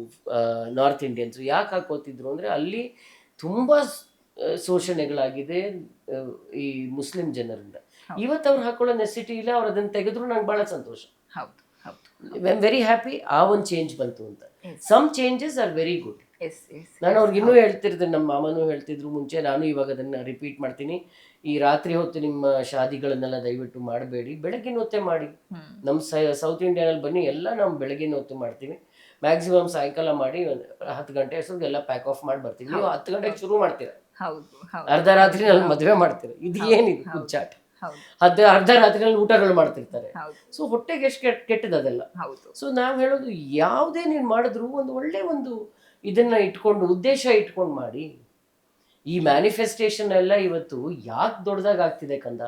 ನಾರ್ತ್ ಇಂಡಿಯನ್ಸು ಯಾಕೆ ಹಾಕೋತಿದ್ರು ಅಂದರೆ ಅಲ್ಲಿ ತುಂಬ ಶೋಷಣೆಗಳಾಗಿದೆ ಈ ಮುಸ್ಲಿಂ ಜನರಿಂದ. ಇವತ್ತು ಅವ್ರು ಹಾಕೊಳ್ಳೋ ನೆಸಿಟಿ ಇಲ್ಲ, ಅವ್ರು ಅದನ್ನು ತೆಗೆದ್ರು ನಂಗೆ ಭಾಳ ಸಂತೋಷ. ಐ ಆಮ್ ವೆರಿ ಹ್ಯಾಪಿ ಆ ಒಂದು ಚೇಂಜ್ ಬಂತು ಅಂತ. Some changes are very good. ನಾನು ಅವ್ರಿಗೆ ಇನ್ನೂ ಹೇಳ್ತಿರ್ತೀನಿ, ನಮ್ಮ ಮಾಮನೂ ಹೇಳ್ತಿದ್ರು ಮುಂಚೆ, ನಾನು ಇವಾಗ ಅದನ್ನು ರಿಪೀಟ್ ಮಾಡ್ತೀನಿ. ಈ ರಾತ್ರಿ ಹೊತ್ತು ನಿಮ್ಮ ಶಾದಿಗಳನ್ನೆಲ್ಲ ದಯವಿಟ್ಟು ಮಾಡಬೇಡಿ, ಬೆಳಗಿನ ಹೊತ್ತೇ ಮಾಡಿ. ನಮ್ಮ ಸೌತ್ ಇಂಡಿಯಾನಲ್ಲಿ ಬನ್ನಿ, ಎಲ್ಲ ನಾವು ಬೆಳಗಿನ ಹೊತ್ತು ಮಾಡ್ತೀವಿ. ಮ್ಯಾಕ್ಸಿಮಮ್ ಸಾಯಂಕಾಲ ಮಾಡಿ ಒಂದು 10 ಗಂಟೆ ಅಷ್ಟೊತ್ತಿಗೆ ಎಲ್ಲ ಪ್ಯಾಕ್ ಆಫ್ ಮಾಡಿ ಬರ್ತೀವಿ. ನೀವು 10 ಗಂಟೆಗೆ ಶುರು ಮಾಡ್ತೀರಾ, ಹೌದು ಹೌದು ಅರ್ಧ ರಾತ್ರಿ ನಲ್ಲಿ ಮದುವೆ ಮಾಡ್ತೀರಾ. ಇದು ಏನಿದು ಹುಚ್ಚಾಟ? ಹೌದು ಅರ್ಧ ರಾತ್ರಿನಲ್ಲಿ ಊಟಗಳು ಮಾಡ್ತಿರ್ತಾರೆ. ಹೌದು ಸೊ ಹೊಟ್ಟೆಗೆ ಎಷ್ಟು ಕೆಟ್ಟದ್ದು ಅದೆಲ್ಲ. ಹೌದು ಸೊ ನಾವು ಹೇಳೋದು, ಯಾವುದೇ ನೀನು ಮಾಡಿದ್ರು ಒಂದು ಇದನ್ನ ಇಟ್ಕೊಂಡು, ಉದ್ದೇಶ ಇಟ್ಕೊಂಡು ಮಾಡಿ. ಈ ಮ್ಯಾನಿಫೆಸ್ಟೇಷನ್ ಎಲ್ಲ ಇವತ್ತು ಯಾಕೆ ದೊಡ್ಡದಾಗ ಆಗ್ತಿದೆ ಕಂದ?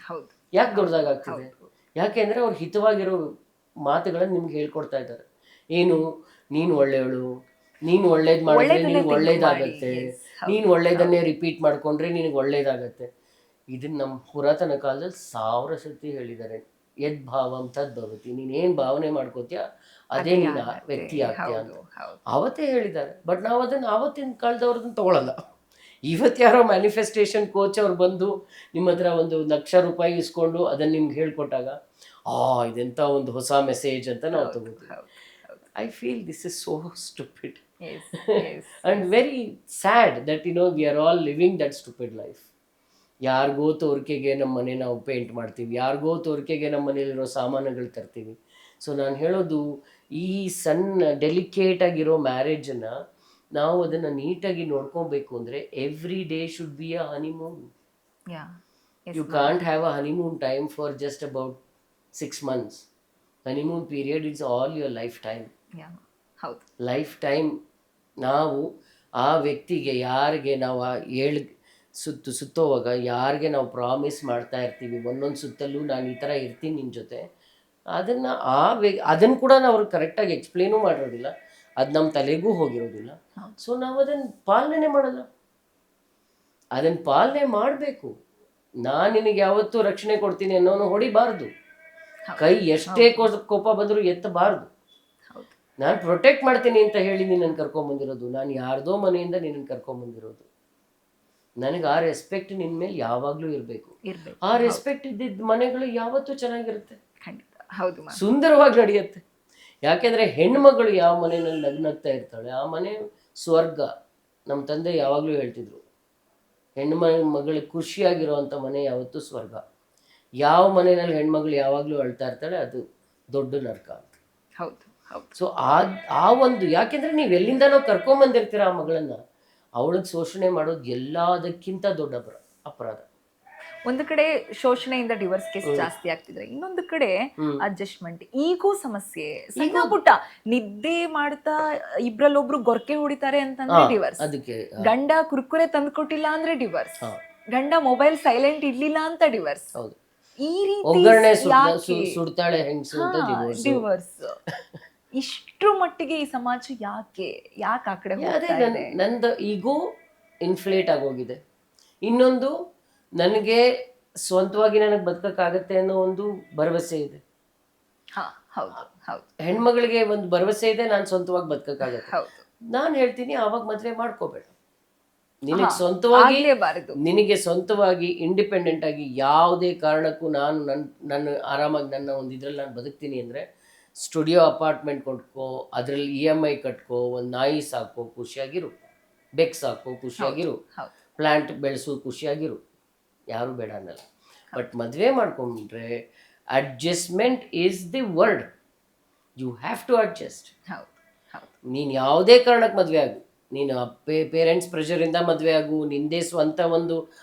ಹೌದು ಯಾಕೆ ದೊಡ್ಡದಾಗ ಆಗ್ತಿದೆ? ಯಾಕೆಂದ್ರೆ ಅವ್ರು ಹಿತವಾಗಿರೋ ಮಾತುಗಳನ್ನ ನಿಮ್ಗೆ ಹೇಳ್ಕೊಡ್ತಾ ಇದ್ದಾರೆ. ಏನು, ನೀನು ಒಳ್ಳೆಯವಳು, ನೀನು ಒಳ್ಳೇದು ಮಾಡಿದ್ರೆ ನಿನಗೆ ಒಳ್ಳೇದಾಗತ್ತೆ, ನೀನು ಒಳ್ಳೇದನ್ನೇ ರಿಪೀಟ್ ಮಾಡ್ಕೊಂಡ್ರೆ ನಿನಗೆ ಒಳ್ಳೇದಾಗತ್ತೆ. ಇದನ್ನ ನಮ್ಮ ಪುರಾತನ ಕಾಲದಲ್ಲಿ 1000 ಸತಿ ಹೇಳಿದ್ದಾರೆ. ಯದ್ ಭಾವಂ ತದ್ ಭವತಿ. ನೀನೇನು ಭಾವನೆ ಮಾಡ್ಕೋತೀಯ ಅದೇ ನಿನ್ನ ವ್ಯಕ್ತಿ ಆಗ್ತೀಯ ಅಂತ ಅವತ್ತೇ ಹೇಳಿದ್ದಾರೆ. ಬಟ್ ನಾವು ಅದನ್ನು ಆವತ್ತಿನ ಕಾಲದವ್ರದನ್ನ ತಗೊಳ್ಳಲ್ಲ. ಇವತ್ತು ಯಾರೋ ಮ್ಯಾನಿಫೆಸ್ಟೇಷನ್ ಕೋಚ್ ಅವ್ರು ಬಂದು ನಿಮ್ಮ ಹತ್ರ ಒಂದು ₹1,00,000 ಇಸ್ಕೊಂಡು ಅದನ್ನು ನಿಮ್ಗೆ ಹೇಳ್ಕೊಟ್ಟಾಗ ಇದೆಂಥ ಒಂದು ಹೊಸ ಮೆಸೇಜ್ ಅಂತ ನಾವು ತಗೋತೀವಿ. I feel this is so stupid and very sad that we are all living that stupid life. ಯಾರಿಗೋ ತೋರಿಕೆಗೆ ನಮ್ಮ ಮನೆ ನಾವು ಪೇಂಟ್ ಮಾಡ್ತೀವಿ, ಯಾರಿಗೋ ತೋರಿಕೆಗೆ ನಮ್ಮ ಮನೇಲಿರೋ ಸಾಮಾನುಗಳು ತರ್ತೀವಿ. ಸೊ ನಾನು ಹೇಳೋದು, ಈ ಸಣ್ಣ ಡೆಲಿಕೇಟ್ ಆಗಿರೋ ಮ್ಯಾರೇಜನ್ನು ನಾವು ಅದನ್ನು ನೀಟಾಗಿ ನೋಡ್ಕೊಬೇಕು ಅಂದರೆ every day should be a honeymoon. You can't have a honeymoon time for just about 6 months. Honeymoon period it's all your lifetime. Lifetime ನಾವು ಆ ವ್ಯಕ್ತಿಗೆ, ಯಾರಿಗೆ ನಾವು ಸುತ್ತೋವಾಗ ಯಾರಿಗೆ ನಾವು ಪ್ರಾಮಿಸ್ ಮಾಡ್ತಾ ಇರ್ತೀವಿ, ಒಂದೊಂದು ಸುತ್ತಲೂ ನಾನು ಈ ಥರ ಇರ್ತೀನಿ ನಿನ್ನ ಜೊತೆ, ಅದನ್ನು ಕೂಡ ನಾವು ಅವ್ರಿಗೆ ಕರೆಕ್ಟಾಗಿ ಎಕ್ಸ್ಪ್ಲೇನೂ ಮಾಡಿರೋದಿಲ್ಲ, ಅದು ನಮ್ಮ ತಲೆಗೂ ಹೋಗಿರೋದಿಲ್ಲ. ಸೊ ನಾವು ಅದನ್ನು ಪಾಲನೆ ಮಾಡಲ್ಲ. ಅದನ್ನು ಪಾಲನೆ ಮಾಡಬೇಕು. ನಾನು ನಿನಗೆ ಯಾವತ್ತೂ ರಕ್ಷಣೆ ಕೊಡ್ತೀನಿ ಅನ್ನೋನು ಹೊಡಿಬಾರ್ದು. ಕೈ ಎಷ್ಟೇ ಕೋಪ ಬಂದರೂ ಎತ್ತಬಾರ್ದು. ನಾನು ಪ್ರೊಟೆಕ್ಟ್ ಮಾಡ್ತೀನಿ ಅಂತ ಹೇಳಿ ನಿನ್ನನ್ನು ಕರ್ಕೊಂಬಂದಿರೋದು, ನಾನು ಯಾರ್ದೋ ಮನೆಯಿಂದ ನಿನ್ನನ್ನು ಕರ್ಕೊಂಬಂದಿರೋದು. ನನಗೆ ಆ ರೆಸ್ಪೆಕ್ಟ್ ನಿನ್ನ ಮೇಲೆ ಯಾವಾಗಲೂ ಇರಬೇಕು. ಆ ರೆಸ್ಪೆಕ್ಟ್ ಇದ್ದಿದ್ದ ಮನೆಗಳು ಯಾವತ್ತೂ ಚೆನ್ನಾಗಿರುತ್ತೆ, ಸುಂದರವಾಗಿ ನಡೆಯುತ್ತೆ. ಯಾಕೆಂದರೆ ಹೆಣ್ಮಗಳು ಯಾವ ಮನೆಯಲ್ಲಿ ನಗ್ನಗ್ತಾ ಇರ್ತಾಳೆ ಆ ಮನೆ ಸ್ವರ್ಗ. ನಮ್ಮ ತಂದೆ ಯಾವಾಗಲೂ ಹೇಳ್ತಿದ್ರು, ಮಗಳಿಗೆ ಖುಷಿಯಾಗಿರೋವಂಥ ಮನೆ ಯಾವತ್ತೂ ಸ್ವರ್ಗ. ಯಾವ ಮನೆಯಲ್ಲಿ ಹೆಣ್ಮಗಳು ಯಾವಾಗಲೂ ಅಳ್ತಾ ಇರ್ತಾಳೆ ಅದು ದೊಡ್ಡ ನರಕ ಅಂತ. ಸೊ ಆ ಒಂದು, ಯಾಕೆಂದರೆ ನೀವು ಎಲ್ಲಿಂದನೋ ಕರ್ಕೊಂಬಂದಿರ್ತೀರ ಆ ಮಗಳನ್ನ, ಅವಳಿಗೆ ಶೋಷಣೆ ಮಾಡೋದು ಎಲ್ಲದಕ್ಕಿಂತ ದೊಡ್ಡ ಅಪರಾಧ. ಒಂದು ಕಡೆ ಶೋಷಣೆಯಿಂದ ಡಿವೋರ್ಸ್ ಕೇಸ್ ಜಾಸ್ತಿ ಆಗ್ತಿದ್ರೆ, ಇನ್ನೊಂದು ಕಡೆ ಅಡ್ಜಸ್ಟ್ಮೆಂಟ್, ಈಗೋ ಸಮಸ್ಯೆ, ಸಣ್ಣ ಪುಟ್ಟ ನಿದ್ದೆ ಮಾಡ್ತಾ ಇಬ್ರಲ್ಲೊಬ್ರು ಗೊರಕೆ ಹೊಡಿತಾರೆ ಅಂತಂದ್ರೆ ಡಿವೋರ್ಸ್, ಗಂಡ ಕುರ್ಕುರೆ ತಂದ್ಕೊಟ್ಟಿಲ್ಲ ಅಂದ್ರೆ ಡಿವೋರ್ಸ್, ಗಂಡ ಮೊಬೈಲ್ ಸೈಲೆಂಟ್ ಇಡ್ಲಿಲ್ಲ ಅಂತ ಡಿವೋರ್ಸ್, ಈ ರೀತಿ ಡಿವೋರ್ಸ್. ಇಷ್ಟ್ರ ಮಟ್ಟಿಗೆ ಈ ಸಮಾಜ ಯಾಕೆ ಆ ಕಡೆ ಹೋಗ್ತಾ ಇದೆ? ನಂದು ಈಗೋ ಇನ್ಫ್ಲೇಟ್ ಆಗೋಗಿದೆ. ಇನ್ನೊಂದು, ನನಗೆ ಸ್ವಂತವಾಗಿ ನನಗೆ ಬದುಕಕ್ಕಾಗತ್ತೆ ಅನ್ನೋ ಒಂದು ಭರವಸೆ ಇದೆ. ಹೆಣ್ಮಗಳಿಗೆ ಒಂದು ಭರವಸೆ ಇದೆ, ನಾನು ಸ್ವಂತವಾಗಿ ಬದುಕಕ್ಕಾಗತ್ತೆ. ನಾನು ಹೇಳ್ತೀನಿ, ಆವಾಗ ಮದುವೆ ಮಾಡ್ಕೋಬೇಡ. ನಿನಗೆ ಸ್ವಂತವಾಗಿ ಇಂಡಿಪೆಂಡೆಂಟ್ ಆಗಿ ಯಾವುದೇ ಕಾರಣಕ್ಕೂ ನಾನು ನನ್ನ ಆರಾಮಾಗಿ ನನ್ನ ಒಂದು ಇದ್ರಲ್ಲಿ ನಾನು ಬದುಕ್ತೀನಿ ಅಂದರೆ ಸ್ಟುಡಿಯೋ ಅಪಾರ್ಟ್ಮೆಂಟ್ ಕೊಟ್ಕೋ, ಅದರಲ್ಲಿ EMI ಕಟ್ಕೋ, ಒಂದು ನಾಯಿ ಸಾಕೋ, ಖುಷಿಯಾಗಿರು, ಬೆಕ್ ಸಾಕೋ, ಖುಷಿಯಾಗಿರು, ಪ್ಲಾಂಟ್ ಬೆಳೆಸು, ಖುಷಿಯಾಗಿರು, ಯಾರು ಬೇಡ ಅನ್ನಲ್ಲ. ಬಟ್ ಮದುವೆ ಮಾಡ್ಕೊಂಡ್ರೆ adjustment is the word. You have to adjust. ನೀನು ಯಾವುದೇ ಕಾರಣಕ್ಕೆ ಮದುವೆ ಆಗು, ನೀನು ಪೇರೆಂಟ್ಸ್ ಪ್ರೆಷರಿಂದ ಮದುವೆ ಆಗು, ನಿಂದೇ ಸ್ವಂತ ಒಂದು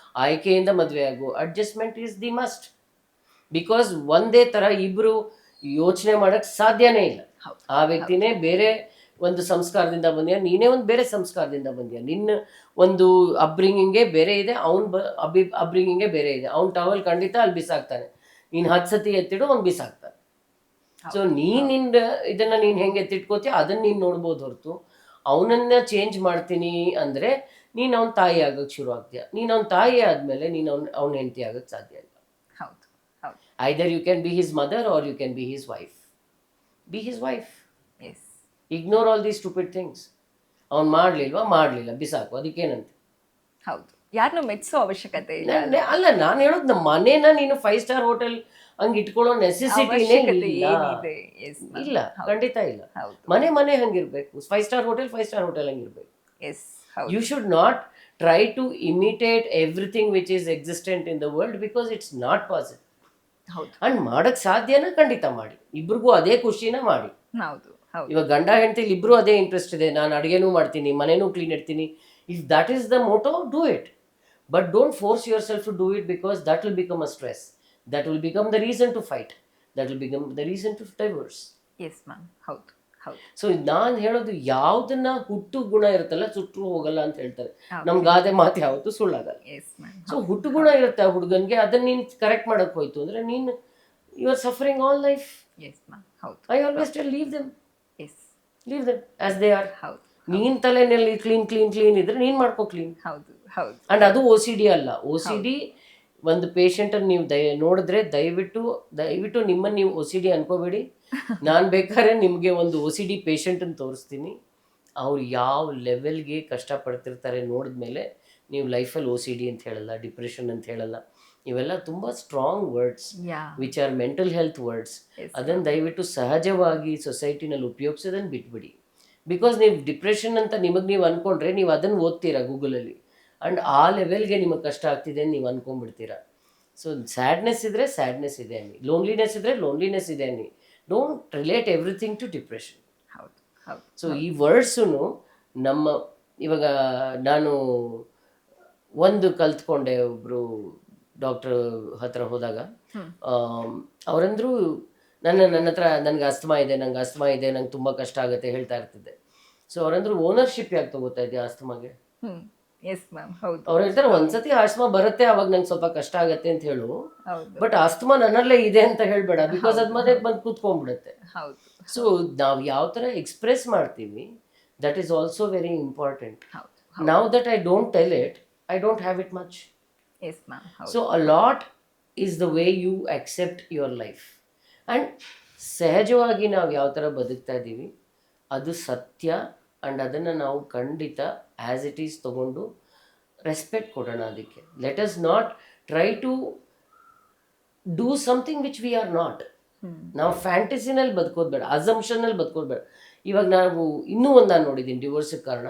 ಆಯ್ಕೆಯಿಂದ ಮದುವೆ ಆಗು, adjustment is the must. Because ಒಂದೇ ಥರ ಇಬ್ಬರು ಯೋಚನೆ ಮಾಡೋಕ್ಕೆ ಸಾಧ್ಯನೇ ಇಲ್ಲ. ಆ ವ್ಯಕ್ತಿನೇ ಬೇರೆ ಒಂದು ಸಂಸ್ಕಾರದಿಂದ ಬಂದ್ಯಾ, ನೀನೇ ಒಂದು ಬೇರೆ ಸಂಸ್ಕಾರದಿಂದ ಬಂದ್ಯಾ, ನಿನ್ನ ಒಂದು ಅಬ್ರಿಂಗಿಂಗೇ ಬೇರೆ ಇದೆ, ಅಬ್ರಿಂಗಿಂಗೇ ಬೇರೆ ಇದೆ. ಅವ್ನು ಟವಲ್ ಖಂಡಿತ ಅಲ್ಲಿ ಬಿಸಾಕ್ತಾನೆ, ನೀನು 10 ಸತಿ ಎತ್ತಿಡು ಅವ್ನು ಬಿಸಾಕ್ತಾನೆ. ಸೊ ನಿನ್ನ ಇದನ್ನು ನೀನು ಹೆಂಗೆ ಎತ್ತಿಟ್ಕೋತೀಯ ಅದನ್ನು ನೀನು ನೋಡ್ಬೋದು ಹೊರತು, ಅವನನ್ನ ಚೇಂಜ್ ಮಾಡ್ತೀನಿ ಅಂದರೆ ನೀನು ಅವ್ನ ತಾಯಿ ಆಗೋಕ್ಕೆ ಶುರು ಆಗ್ತೀಯ. ನೀನು ಅವ್ನ ತಾಯಿ ಆದಮೇಲೆ ನೀನು ಅವ್ನ ಹೆಂಡತಿ ಆಗೋಕ್ಕೆ ಸಾಧ್ಯ ಇಲ್ಲ. Either you can be his mother or you can be his wife. Be his wife. Ignore all these stupid things. ಅವ್ನು ಮಾಡಲಿಲ್ಲ ಬಿಸಾಕು, ಅದಕ್ಕೇನಂತೆ. ಹೌದು, ಯಾರನ್ನೂ ಮೆಚ್ಚೋ ಅವಶ್ಯಕತೆ ಇಲ್ಲ. ಅಲ್ಲ, ನಾನು ಹೇಳೋದು ನಮ್ಮ ಮನೇನ ನೀನು 5-star ಹೋಟೆಲ್ ಹಂಗೆ ಇಟ್ಕೊಳ್ಳೋ ನೆಸೆಸಿಟಿನೇ ಇಲ್ಲ, ಖಂಡಿತ ಇಲ್ಲ. ಮನೆ ಹಂಗಿರ್ಬೇಕು, 5-star ಹೋಟೆಲ್ 5-star ಹೋಟೆಲ್ ಹಂಗಿರ್ಬೇಕು. You should not try to imitate everything which is existent in the world, because it's not possible. And ಮಾಡಕ್ ಸಾಧ್ಯನ ಖಂಡಿತ ಮಾಡಿ, ಇಬ್ರಿಗೂ ಅದೇ ಖುಷಿನ ಮಾಡಿ. ಹೌದು. ಇವಾಗ ಗಂಡ ಹೆಂಡತಿ ಇಬ್ರು ಅದೇ ಇಂಟ್ರೆಸ್ಟ್ ಇದೆ, ನಾನು ಅಡುಗೆನೂ ಮಾಡ್ತೀನಿ, ಮನೆನೂ ಕ್ಲೀನ್ ಇಡ್ತೀನಿ. If that is the motto, do it. But don't force yourself to do it, because that will become a stress. That will become the reason to fight. That will become the reason to divorce. Yes ma'am, ಹೌದು ಹೌದು. So ನಾನು ಹೇಳೋದು, ಯಾವುದನ್ನ ಹುಟ್ಟು ಗುಣ ಇರುತ್ತಲ್ಲ ಸುಟ್ಟರು ಹೋಗಲ್ಲ ಅಂತ ಹೇಳ್ತಾರೆ. Okay. ನಮ್ ಗಾದೆ ಮಾತು ಯಾವತ್ತೂ ಸುಳ್ಳಾಗಲ್ಲ. Yes ma'am. ಸೊ ಹುಟ್ಟು ಗುಣ ಇರುತ್ತೆ ಆ ಹುಡುಗನ್ಗೆ, ಅದನ್ನ ನೀನು ಕರೆಕ್ಟ್ ಮಾಡಕ್ ಹೋಯ್ತು ಅಂದ್ರೆ ನೀನು you are suffering all life. Yes ma'am, ಹೌದು. I always tell, leave them, yes, leave them as they are. ಹೌದು ನೀನ್ ತಲೆನಲ್ಲಿ ಕ್ಲೀನ್ ಕ್ಲೀನ್ ಕ್ಲೀನ್ ಇದ್ರೆ ನೀನ್ ಮಾಡ್ಕೋ ಕ್ಲೀನ್. ಹೌದು ಹೌದು. ಅಂಡ್ ಅದು ಒ ಸಿ ಡಿ ಅಲ್ಲ. ಒ ಸಿ ಡಿ ಒಂದು ಪೇಷಂಟ್ ಅನ್ನು ನೀವು ನೋಡಿದ್ರೆ ದಯವಿಟ್ಟು ನಿಮ್ಮನ್ನು ನೀವು ಒ ಸಿ ಡಿ ಅನ್ಕೋಬೇಡಿ. ನಾನು ಬೇಕಾದ್ರೆ ನಿಮಗೆ ಒಂದು ಒ ಸಿ ಡಿ ಪೇಷಂಟನ್ನು ತೋರಿಸ್ತೀನಿ. ಅವ್ರು ಯಾವ ಲೆವೆಲ್ಗೆ ಕಷ್ಟಪಡ್ತಿರ್ತಾರೆ ನೋಡಿದ್ಮೇಲೆ ನೀವು ಲೈಫಲ್ಲಿ ಒ ಸಿ ಡಿ ಅಂತ ಹೇಳಲ್ಲ, ಡಿಪ್ರೆಷನ್ ಅಂತ ಹೇಳಲ್ಲ. ಇವೆಲ್ಲ ತುಂಬ strong words which are mental health words. ಅದನ್ನು ದಯವಿಟ್ಟು ಸಹಜವಾಗಿ ಸೊಸೈಟಿನಲ್ಲಿ ಉಪಯೋಗಿಸೋದನ್ನು ಬಿಟ್ಬಿಡಿ. ಬಿಕಾಸ್ ನೀವು ಡಿಪ್ರೆಷನ್ ಅಂತ ನಿಮಗೆ ನೀವು ಅಂದ್ಕೊಂಡ್ರೆ ನೀವು ಅದನ್ನು ಓದ್ತೀರಾ ಗೂಗಲಲ್ಲಿ, ಆ್ಯಂಡ್ ಆ ಲೆವೆಲ್ಗೆ ನಿಮಗೆ ಕಷ್ಟ ಆಗ್ತಿದೆ ಅಂತ ನೀವು ಅಂದ್ಕೊಂಡ್ಬಿಡ್ತೀರಾ. ಸೊ ಸ್ಯಾಡ್ನೆಸ್ ಇದ್ದರೆ ಸ್ಯಾಡ್ನೆಸ್ ಇದೆ ಅನ್ನಿ, ಲೋನ್ಲಿನೆಸ್ ಇದ್ದರೆ ಲೋನ್ಲಿನೆಸ್ ಇದೆ ಅನ್ನಿ. Don't relate everything to depression. ಹೌದು ಹೌದು. ಸೊ ಈ ವರ್ಡ್ಸು ನಮ್ಮ ಇವಾಗ ನಾನು ಒಂದು ಕಲ್ತ್ಕೊಂಡೆ, ಒಬ್ಬರು ಡಾಕ್ಟರ್ ಹತ್ರ ಹೋದಾಗ ಅವರಂದ್ರು ನನ್ನ ಹತ್ರ ನನಗೆ ಅಸ್ತಮಾ ಇದೆ, ನಂಗೆ ತುಂಬ ಕಷ್ಟ ಆಗುತ್ತೆ ಹೇಳ್ತಾ ಇರ್ತಿದ್ದೆ. ಸೊ ಅವರಂದ್ರು ಓನರ್ಶಿಪ್ ಯಾಕೆ ತಗೋತಾ ಇದ್ದೆ ಆಸ್ತಮಾಗೆ? ಎಸ್ ಮ್ಯಾಮ್, ಹೌದು. ಅವ್ರು ಹೇಳ್ತಾರೆ ಒಂದ್ಸತಿ ಆಸ್ತಮಾ ಬರುತ್ತೆ ಅವಾಗ ನಂಗೆ ಸ್ವಲ್ಪ ಕಷ್ಟ ಆಗತ್ತೆ ಅಂತ ಹೇಳು, ಹೌದು ಬಟ್ ಆಸ್ತಮಾ ನನ್ನಲ್ಲೇ ಇದೆ ಅಂತ ಹೇಳ್ಬೇಡ, ಬಿಕಾಸ್ ಅದು ಮತ್ತೆ ಬಂದು ಕೂತ್ಕೊಂಡ್ಬಿಡುತ್ತೆ. ಹೌದು. ಸೊ ನಾವು ಯಾವ ಥರ ಎಕ್ಸ್ಪ್ರೆಸ್ ಮಾಡ್ತೀವಿ, that is also very important. Now that I don't tell it, I don't have it much. Yes ma'am, ಹೌದು. So a lot is the way you accept your life. And ಸಹಜವಾಗಿ ನಾವು ಯಾವ ಥರ ಬದುಕ್ತಾ ಇದ್ದೀವಿ ಅದು ಸತ್ಯ. ಆ್ಯಂಡ್ ಅದನ್ನು ನಾವು ಖಂಡಿತ ಆ್ಯಸ್ ಇಟ್ ಈಸ್ ತೊಗೊಂಡು ರೆಸ್ಪೆಕ್ಟ್ ಕೊಡೋಣ ಅದಕ್ಕೆ. Let us not try to do something which we are not. ನಾವು ಫ್ಯಾಂಟಸಿನಲ್ಲಿ ಬದುಕೋದು ಬೇಡ, ಅಸಂಪ್ಷನಲ್ಲಿ ಬದುಕೋದು ಬೇಡ. ಇವಾಗ ನಾವು ಇನ್ನೂ ಒಂದು ನಾನು ನೋಡಿದ್ದೀನಿ ಡಿವೋರ್ಸಿಗೆ ಕಾರಣ,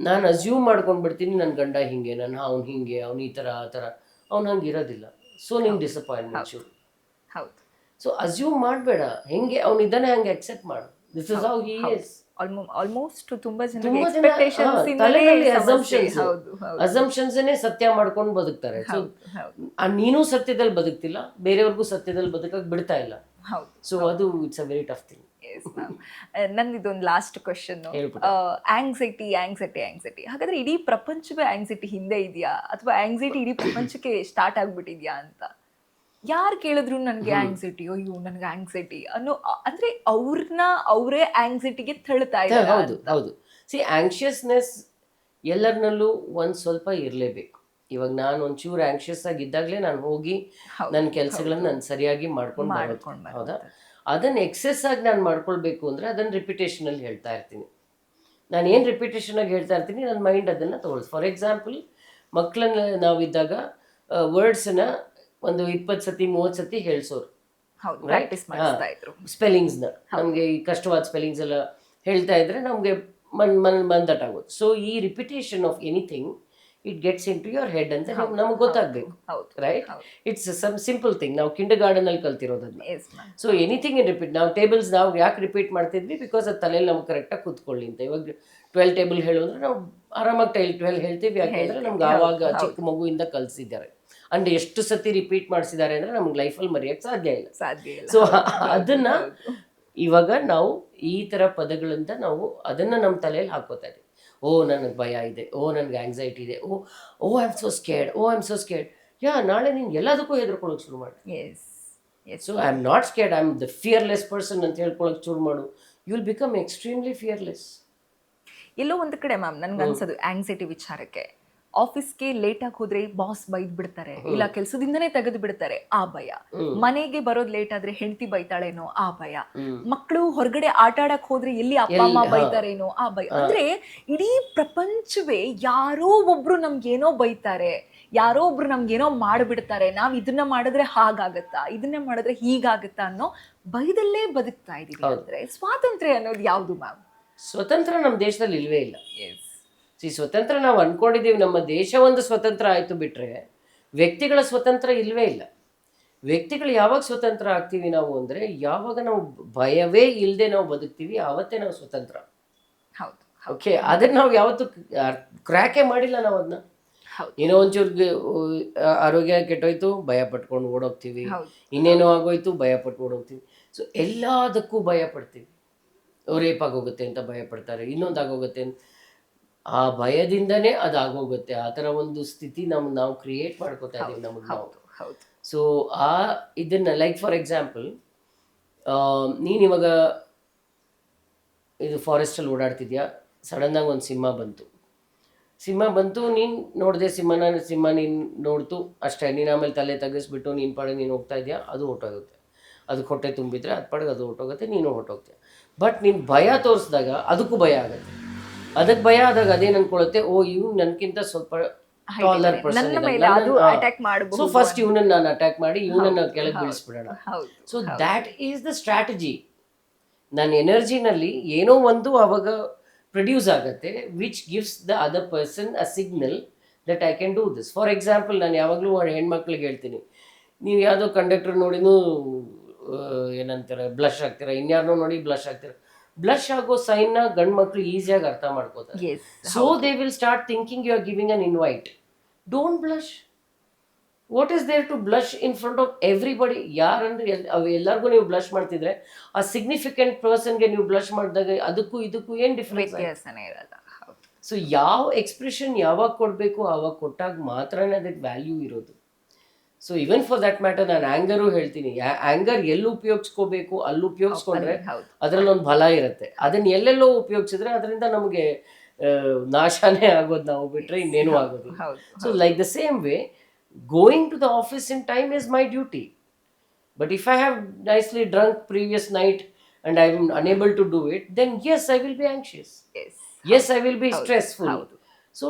ನಾನು ಅಸ್ಯೂಮ್ ಮಾಡ್ಕೊಂಡು ಬಿಡ್ತೀನಿ ನನ್ನ ಗಂಡ ಹಿಂಗೆ, ಅವ್ನು ಹಿಂಗೆ, ಅವ್ನು ಈ ಥರ ಆ ಥರ, ಅವ್ನು ಹಂಗೆ ಇರೋದಿಲ್ಲ. ಸೊ ನಿಂಗೆ ಡಿಸಪಾಯಿಂಟ್ಮೆಂಟ್ ಶುರು. ಹೌದು. ಸೊ ಅಸ್ಯೂಮ್ ಮಾಡಬೇಡ, ಹೆಂಗೆ ಅವನಿದ್ದಾನೆ ಹಂಗೆ ಅಕ್ಸೆಪ್ಟ್ ಮಾಡು. This is how he is. Almost ತುಂಬಾ ಜನ ತಲೆಯಲ್ಲಿ ಅಸಂಪ್ಷನ್ಸ್ನೇ ಸತ್ಯ ಮಾಡ್ಕೊಂಡು ಬದುಕ್ತಾರೆ. ಸೊ ನೀನು ಸತ್ಯದಲ್ಲಿ ಬದುಕ್ತಿಲ್ಲ, ಬೇರೆಯವ್ರಿಗೂ ಸತ್ಯದಲ್ಲಿ ಬದುಕಕ್ಕೆ ಬಿಡ್ತಾ ಇಲ್ಲ. ಸೊ ಅದು it's a very tough thing. ನಂದು ಇದೊಂದು ಲಾಸ್ಟ್ ಕ್ವಶನ್. ಆಂಗ್ಸೈಟಿ. ಹಾಗಾದ್ರೆ ಇಡೀ ಪ್ರಪಂಚವೇ ಆಂಗ್ಸೈಟಿ ಹಿಂದೆ ಇದೆಯಾ, ಅಥವಾ ಆಂಗ್ಸೈಟಿ ಇಡೀ ಪ್ರಪಂಚಕ್ಕೆ ಸ್ಟಾರ್ಟ್ ಆಗ್ಬಿಟ್ಟಿದ್ಯಾ ಅಂತ? ಯಾರು ಕೇಳಿದ್ರು ನನಗೆ ಆಂಗ್ಸೈಟಿ, ಅಯ್ಯೋ ನನಗೆ ಆಂಗ್ಸೈಟಿ ಅನ್ನೋ, ಅಂದ್ರೆ ಅವ್ರನ್ನ ಅವರೇ ಆಂಗ್ಸೈಟಿಗೆ ತಳ್ತಾ ಇದ್ದಾರೆ. ಹೌದು ಹೌದು. ಸಿ ಆಂಕ್ಷಿಯಸ್ನೆಸ್ ಎಲ್ಲರನ್ನಲ್ಲೂ ಒಂದು ಸ್ವಲ್ಪ ಇರಲೇಬೇಕು. ಇವಾಗ ನಾನು ಒಂಚೂರು ಆಂಕ್ಷಿಯಸ್ ಆಗಿದ್ದಾಗಲೇ ನಾನು ಹೋಗಿ ನನ್ನ ಕೆಲಸಗಳನ್ನ ನಾನು ಸರಿಯಾಗಿ ಮಾಡ್ಕೊಂಡು ಹೌದಾ. ಅದನ್ನು ಎಕ್ಸೆಸ್ ಆಗಿ ನಾನು ಮಾಡ್ಕೊಳ್ಬೇಕು ಅಂದರೆ ಅದನ್ನು ರಿಪಿಟೇಷನಲ್ಲಿ ಹೇಳ್ತಾ ಇರ್ತೀನಿ. ನಾನು ಏನು ರಿಪಿಟೇಷನಾಗಿ ಹೇಳ್ತಾ ಇರ್ತೀನಿ, ನನ್ನ ಮೈಂಡ್ ಅದನ್ನು ತೊಗೊಳ್ಸಿ. ಫಾರ್ ಎಕ್ಸಾಂಪಲ್, ಮಕ್ಕಳನ್ನ ನಾವಿದ್ದಾಗ ವರ್ಡ್ಸನ್ನ ಒಂದು 20 ಸತಿ 30 ಸತಿ ಹೇಳ್ಸೋರು, ಸ್ಪೆಲ್ಲಿಂಗ್ಸ್ನ. ನಮಗೆ ಈ ಕಷ್ಟವಾದ ಸ್ಪೆಲ್ಲಿಂಗ್ಸ್ ಎಲ್ಲ ಹೇಳ್ತಾ ಇದ್ರೆ ನಮಗೆ ಮಂದಟಾಗೋದು. ಸೊ ಈ repetition of anything it gets into your head ಅಂತ ನಮಗೆ ಗೊತ್ತಾಗಬೇಕು, right? It's some simple thing. ನಾವು ಕಿಂಡರ್ ಗಾರ್ಡನಲ್ಲಿ ಕಲ್ತಿರೋದನ್ನ. So anything in repeat. ನಾವು ಟೇಬಲ್ಸ್ ನಾವು ಯಾಕೆ ರಿಪೀಟ್ ಮಾಡ್ತಿದ್ವಿ? ಬಿಕಾಸ್ ಅದು ತಲೆಯಲ್ಲಿ ನಮ್ಗೆ ಕರೆಕ್ಟಾಗಿ ಕೂತ್ಕೊಳ್ಳಿ ಅಂತ. ಇವಾಗ 12 ಟೇಬಲ್ ಹೇಳಿದ್ರೆ ನಾವು ಆರಾಮಾಗಿ 12 ಹೇಳ್ತೀವಿ. ಯಾಕೆಂದರೆ ನಮ್ಗೆ ಆವಾಗ ಚಿಕ್ಕ ಮಗುವಿಂದ ಕಲಿಸಿದ್ದಾರೆ. ಅಂಡ್ ಎಷ್ಟು ಸತಿ ರಿಪೀಟ್ ಮಾಡಿಸಿದ್ದಾರೆ ಅಂದರೆ ನಮ್ಗೆ ಲೈಫಲ್ಲಿ ಮರೆಯೋಕ್ಕೆ ಸಾಧ್ಯ ಇಲ್ಲ. ಸೊ ಅದನ್ನ ಇವಾಗ ನಾವು ಈ ಥರ ಪದಗಳಿಂದ ನಾವು ಅದನ್ನು ನಮ್ಮ ತಲೆಯಲ್ಲಿ ಹಾಕೋತಾ ಇದ್ದೀವಿ. ಓ ನನಗೆ ಭಯ ಇದೆ, ಓ ನನಗೆ ಆಂಗ್ಸೈಟಿ ಇದೆ, oh I am so scared. ನಾಳೆ ನೀನು ಎಲ್ಲದಕ್ಕೂ ಹೆದರ್ಕೊಳ್ಳೋಕೆ ಶುರು ಮಾಡಿ. So I am not scared, I am the fearless person ಅಂತ ಹೇಳ್ಕೊಳ್ಳೋಕೆ ಶುರು ಮಾಡು. You will become extremely fearless. ಎಲ್ಲೋ ಒಂದು ಕಡೆ ಮ್ಯಾಮ್ ನನ್ಗೆ ಅನ್ಸೋದು ಆಂಗ್ಸೈಟಿ ವಿಚಾರಕ್ಕೆ, ಆಫೀಸ್ಗೆ ಲೇಟ್ ಆಗಿ ಹೋದ್ರೆ ಬಾಸ್ ಬೈದ್ ಬಿಡ್ತಾರೆ, ಇಲ್ಲ ಕೆಲ್ಸದಿಂದನೇ ತೆಗೆದು ಬಿಡ್ತಾರೆ, ಆ ಭಯ. ಮನೆಗೆ ಬರೋದ್ ಲೇಟ್ ಆದ್ರೆ ಹೆಂಡತಿ ಬೈತಾಳೇನೋ, ಆ ಭಯ. ಮಕ್ಕಳು ಹೊರಗಡೆ ಆಟ ಆಡಕ್ ಹೋದ್ರೆ ಎಲ್ಲಿ ಅಪ್ಪ ಅಮ್ಮ ಬೈತಾರೇನೋ, ಆ ಭಯ. ಅಂದ್ರೆ ಇಡೀ ಪ್ರಪಂಚವೇ ಯಾರೋ ಒಬ್ರು ನಮ್ಗೇನೋ ಬೈತಾರೆ, ಯಾರೋ ಒಬ್ರು ನಮ್ಗೇನೋ ಮಾಡ್ಬಿಡ್ತಾರೆ, ನಾವ್ ಇದನ್ನ ಮಾಡಿದ್ರೆ ಹಾಗಾಗತ್ತಾ, ಇದನ್ನ ಮಾಡಿದ್ರೆ ಹೀಗಾಗತ್ತಾ ಅನ್ನೋ ಭಯದಲ್ಲೇ ಬದುಕ್ತಾ ಇದೀವಿ. ಅಂದ್ರೆ ಸ್ವಾತಂತ್ರ್ಯ ಅನ್ನೋದು ಯಾವ್ದು ಮ್ಯಾಮ್? ಸ್ವತಂತ್ರ ನಮ್ಮ ದೇಶದಲ್ಲಿ ಇಲ್ವೇ ಇಲ್ಲ. ಸ್ವತಂತ್ರ ನಾವು ಅನ್ಕೊಂಡಿದ್ದೀವಿ, ನಮ್ಮ ದೇಶ ಒಂದು ಸ್ವತಂತ್ರ ಆಯಿತು ಬಿಟ್ಟರೆ ವ್ಯಕ್ತಿಗಳ ಸ್ವತಂತ್ರ ಇಲ್ವೇ ಇಲ್ಲ. ವ್ಯಕ್ತಿಗಳು ಯಾವಾಗ ಸ್ವತಂತ್ರ ಆಗ್ತೀವಿ ನಾವು ಅಂದರೆ, ಯಾವಾಗ ನಾವು ಭಯವೇ ಇಲ್ಲದೆ ನಾವು ಬದುಕ್ತೀವಿ, ಆವತ್ತೇ ನಾವು ಸ್ವತಂತ್ರ. ಹೌದು ಓಕೆ, ಅದನ್ನ ನಾವು ಯಾವತ್ತೂ ಕ್ರ್ಯಾಕೇ ಮಾಡಿಲ್ಲ ನಾವು ಅದನ್ನ. ಹೌದು ಏನೋ ಒಂಚೂರು ಆರೋಗ್ಯ ಕೆಟ್ಟೋಯ್ತು, ಭಯ ಪಟ್ಕೊಂಡು ಓಡೋಗ್ತೀವಿ. ಹೌದು ಇನ್ನೇನೋ ಆಗೋಯ್ತು, ಭಯ ಪಟ್ಟು ಓಡೋಗ್ತೀವಿ. ಸೊ ಎಲ್ಲದಕ್ಕೂ ಭಯ ಪಡ್ತೀವಿ. ರೇಪ್ ಆಗೋಗುತ್ತೆ ಅಂತ ಭಯ ಪಡ್ತಾರೆ, ಇನ್ನೊಂದು ಆಗೋಗುತ್ತೆ ಅಂತ. ಆ ಭಯದಿಂದನೇ ಅದು ಆಗೋಗುತ್ತೆ. ಆ ಥರ ಒಂದು ಸ್ಥಿತಿ ನಾವು ಕ್ರಿಯೇಟ್ ಮಾಡ್ಕೋತಾ ಇದ್ದೀವಿ ನಮಗೆ ನಾವು. ಹೌದು ಹೌದು ಸೊ ಇದನ್ನ ಲೈಕ್ ಫಾರ್ ಎಕ್ಸಾಂಪಲ್, ನೀನು ಇವಾಗ ಇದು ಫಾರೆಸ್ಟಲ್ಲಿ ಓಡಾಡ್ತಿದ್ಯಾ, ಸಡನ್ನಾಗಿ ಒಂದು ಸಿಂಹ ಬಂತು, ನೀನು ನೋಡಿದೆ ಸಿಂಹ ನೀನು ನೋಡ್ತು ಅಷ್ಟೇ. ನೀನು ಆಮೇಲೆ ತಲೆ ತೆಗೆಸ್ಬಿಟ್ಟು ನೀನು ಪಾಡಿಗೆ ನೀನು ಹೋಗ್ತಾ ಇದೆಯಾ, ಅದು ಹೊಟ್ಟೋಗುತ್ತೆ. ಅದಕ್ಕೆ ಹೊಟ್ಟೆ ತುಂಬಿದ್ರೆ ಅದು ಪಾಡಿಗೆ ಅದು ಹೊಟ್ಟೋಗುತ್ತೆ, ನೀನು ಹೊಟ್ಟೋಗ್ತೀಯ. ಬಟ್ ನೀನು ಭಯ ತೋರಿಸಿದಾಗ ಅದಕ್ಕೂ ಭಯ ಆಗುತ್ತೆ. ಅದಕ್ಕೆ ಭಯ ಆದಾಗ ಅದೇನು ಅನ್ಕೊಳ್ಳುತ್ತೆ, ಓ ಇವ್ನು ನನಗಿಂತ ಸ್ವಲ್ಪ ಟಾಲರ್ ಪರ್ಸನ್, ಸೊ ಫಸ್ಟ್ ಇವನನ್ನು ನಾನು ಅಟ್ಯಾಕ್ ಮಾಡಿ ಇವನನ್ನು ಕೆಳಗೆ ಬೀಳಿಸ್ಬಿಡೋಣ. So that is the strategy. ನನ್ನ ಎನರ್ಜಿನಲ್ಲಿ ಏನೋ ಒಂದು ಅವಾಗ ಪ್ರೊಡ್ಯೂಸ್ ಆಗುತ್ತೆ, which gives the other person a signal that I can do this. For example, ನಾನು ಯಾವಾಗಲೂ ಹೆಣ್ಮಕ್ಳಿಗೆ ಹೇಳ್ತೀನಿ, ನೀವು ಯಾವುದೋ ಕಂಡಕ್ಟರ್ ನೋಡಿನೂ ಏನಂತಾರೆ ಬ್ಲಶ್ ಆಗ್ತೀರ, ಇನ್ಯಾರನ್ನೋ ನೋಡಿ ಬ್ಲಶ್ ಆಗ್ತೀರ. ಬ್ಲಶ್ ಆಗೋ ಸೈನ್ನ ಗಂಡು ಮಕ್ಕಳು ಈಸಿಯಾಗಿ ಅರ್ಥ ಮಾಡ್ಕೋತಾರೆ. So they will start thinking you are giving an invite. Don't blush. What is there to blush in front of everybody? ಯಾರಂದ್ರೆ ಎಲ್ಲರಿಗೂ ನೀವು ಬ್ಲಶ್ ಮಾಡ್ತಿದ್ರೆ, ಆ ಸಿಗ್ನಿಫಿಕೆಂಟ್ ಪರ್ಸನ್ಗೆ ನೀವು ಬ್ಲಶ್ ಮಾಡಿದಾಗ ಅದಕ್ಕೂ ಇದಕ್ಕೂ ಏನು ಡಿಫ್ರೆನ್ಸ್? ಸೊ ಯಾವ ಎಕ್ಸ್ಪ್ರೆಷನ್ ಯಾವಾಗ ಕೊಡಬೇಕು ಆವಾಗ ಕೊಟ್ಟಾಗ ಮಾತ್ರನೇ ಅದಕ್ಕೆ ವ್ಯಾಲ್ಯೂ ಇರೋದು. So even for that matter ನಾನು ಆ್ಯಂಗರು ಹೇಳ್ತೀನಿ, ಆ್ಯಂಗರ್ ಎಲ್ಲಿ ಉಪಯೋಗಿಸ್ಕೋಬೇಕು ಅಲ್ಲಿ ಉಪಯೋಗಿಸ್ಕೊಂಡ್ರೆ ಅದರಲ್ಲಿ ಒಂದು ಬಲ ಇರುತ್ತೆ. ಅದನ್ನ ಎಲ್ಲೆಲ್ಲೋ ಉಪಯೋಗಿಸಿದ್ರೆ ಅದರಿಂದ ನಮಗೆ ನಾಶನೇ ಆಗೋದು, ನಾವು ಬಿಟ್ಟರೆ ಇನ್ನೇನು ಆಗೋದು. So like the same way, going to the office in time is my duty. But if I have nicely drunk previous night and I am unable to do it, then yes, I will be anxious. Yes, I will be stressful. So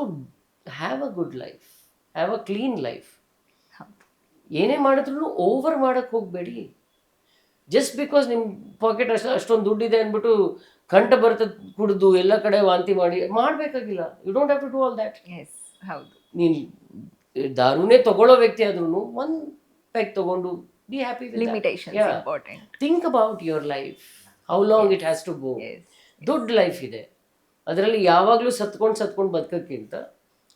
have a good life. Have a clean life. ಏನೇ ಮಾಡಿದ್ರು over ಮಾಡಕ್ಕೆ ಹೋಗಬೇಡಿ. Just because ನಿಮ್ಮ packet ಅಷ್ಟೊಂದು ದುಡ್ಡಿದೆ ಅಂದ್ಬಿಟ್ಟು ಕಂಠ ಬರ್ತದೆ ಕುಡಿದು ಎಲ್ಲ ಕಡೆ ವಾಂತಿ ಮಾಡಬೇಕಾಗಿಲ್ಲ. You don't have to do all that. ನೀನು ದಾರುನೇ ತಗೊಳ್ಳೋ ವ್ಯಕ್ತಿ ಆದ್ರೂ ಒಂದು ಪೆಗ್ ತಗೊಂಡು be happy. Limitation important. Think about your life, how long it has to go. ದೊಡ್ಡ ಲೈಫ್ ಇದೆ, ಅದರಲ್ಲಿ ಯಾವಾಗಲೂ ಸತ್ಕೊಂಡು ಬದುಕೋಕ್ಕಿಂತ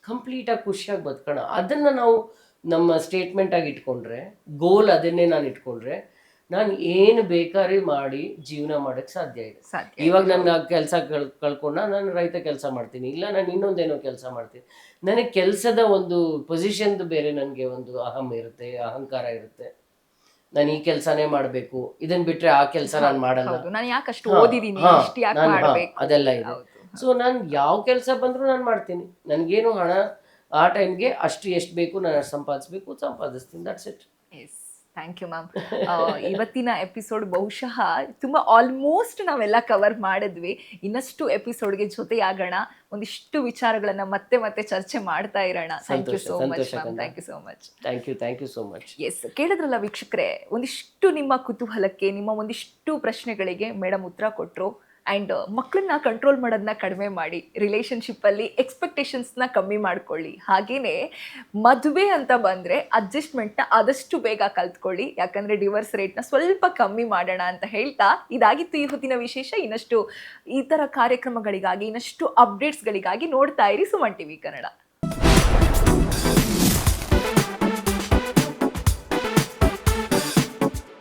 ಕಂಪ್ಲೀಟಾಗಿ ಖುಷಿಯಾಗಿ ಬದುಕೋಣ. ಅದನ್ನು ನಾವು ನಮ್ಮ ಸ್ಟೇಟ್ಮೆಂಟಾಗಿ ಇಟ್ಕೊಂಡ್ರೆ, ಗೋಲ್ ಅದನ್ನೇ ನಾನು ಇಟ್ಕೊಂಡ್ರೆ, ನಾನು ಏನು ಬೇಕಾದ್ರೆ ಮಾಡಿ ಜೀವನ ಮಾಡೋಕ್ಕೆ ಸಾಧ್ಯ ಇದೆ. ಇವಾಗ ನನ್ನ ಕೆಲಸ ಕಳ್ಕೊಂಡ ನಾನು ರೈತ ಕೆಲಸ ಮಾಡ್ತೀನಿ, ಇಲ್ಲ ನಾನು ಇನ್ನೊಂದೇನೋ ಕೆಲಸ ಮಾಡ್ತೀನಿ. ನನಗೆ ಕೆಲಸದ ಒಂದು ಪೊಸಿಷನ್ದು ಬೇರೆ ನನಗೆ ಒಂದು ಅಹಂಕಾರ ಇರುತ್ತೆ. ನಾನು ಈ ಕೆಲಸನೇ ಮಾಡಬೇಕು, ಇದನ್ನ ಬಿಟ್ಟರೆ ಆ ಕೆಲಸ ನಾನು ಮಾಡಲ್ಲ, ಅದೆಲ್ಲ ಇದೆ. ಸೊ ನಾನು ಯಾವ ಕೆಲಸ ಬಂದರೂ ನಾನು ಮಾಡ್ತೀನಿ. ನನಗೇನು ಹಣ ಆ ಟೈಮ್ಗೆ ಎಷ್ಟು ಬೇಕು ನಾನು ಸಂಪಾದಿಸ್ತೀನಿ. That's it. Thank you ma'am. ಇವತ್ತಿನ ಎಪಿಸೋಡ್ ಬಹುಶಃ ತುಂಬ ಆಲ್ಮೋಸ್ಟ್ ನಾವೆಲ್ಲ ಕವರ್ ಮಾಡಿದ್ವಿ. ಇನ್ನಷ್ಟು ಎಪಿಸೋಡ್ಗೆ ಜೊತೆಯಾಗೋಣ, ಒಂದಿಷ್ಟು ವಿಚಾರಗಳನ್ನ ಮತ್ತೆ ಚರ್ಚೆ ಮಾಡ್ತಾ ಇರೋಣ. Thank you so much ma'am. Thank you so much. Thank you so much. Yes, ಕೇಳಿದ್ರಲ್ಲ ವೀಕ್ಷಕರೇ, ಒಂದಿಷ್ಟು ನಿಮ್ಮ ಕುತೂಹಲಕ್ಕೆ, ನಿಮ್ಮ ಒಂದಿಷ್ಟು ಪ್ರಶ್ನೆಗಳಿಗೆ ಮೇಡಮ್ ಉತ್ತರ ಕೊಟ್ಟರು. ಆ್ಯಂಡ್ ಮಕ್ಕಳನ್ನ ಕಂಟ್ರೋಲ್ ಮಾಡೋದನ್ನ ಕಡಿಮೆ ಮಾಡಿ, ರಿಲೇಷನ್ಶಿಪ್ಪಲ್ಲಿ ಎಕ್ಸ್ಪೆಕ್ಟೇಷನ್ಸ್ನ ಕಮ್ಮಿ ಮಾಡ್ಕೊಳ್ಳಿ. ಹಾಗೆಯೇ ಮದುವೆ ಅಂತ ಬಂದರೆ ಅಡ್ಜಸ್ಟ್ಮೆಂಟ್ನ ಆದಷ್ಟು ಬೇಗ ಕಲ್ತ್ಕೊಳ್ಳಿ, ಯಾಕಂದರೆ ಡಿವೋರ್ಸ್ ರೇಟ್ನ ಸ್ವಲ್ಪ ಕಮ್ಮಿ ಮಾಡೋಣ ಅಂತ ಹೇಳ್ತಾ, ಇದಾಗಿತ್ತು ಈ ಹೊತ್ತಿನ ವಿಶೇಷ. ಇನ್ನಷ್ಟು ಈ ಥರ ಕಾರ್ಯಕ್ರಮಗಳಿಗಾಗಿ, ಇನ್ನಷ್ಟು ಅಪ್ಡೇಟ್ಸ್ಗಳಿಗಾಗಿ ನೋಡ್ತಾ ಇರಿ ಸುಮನ್ ಟಿವಿ ಕನ್ನಡ.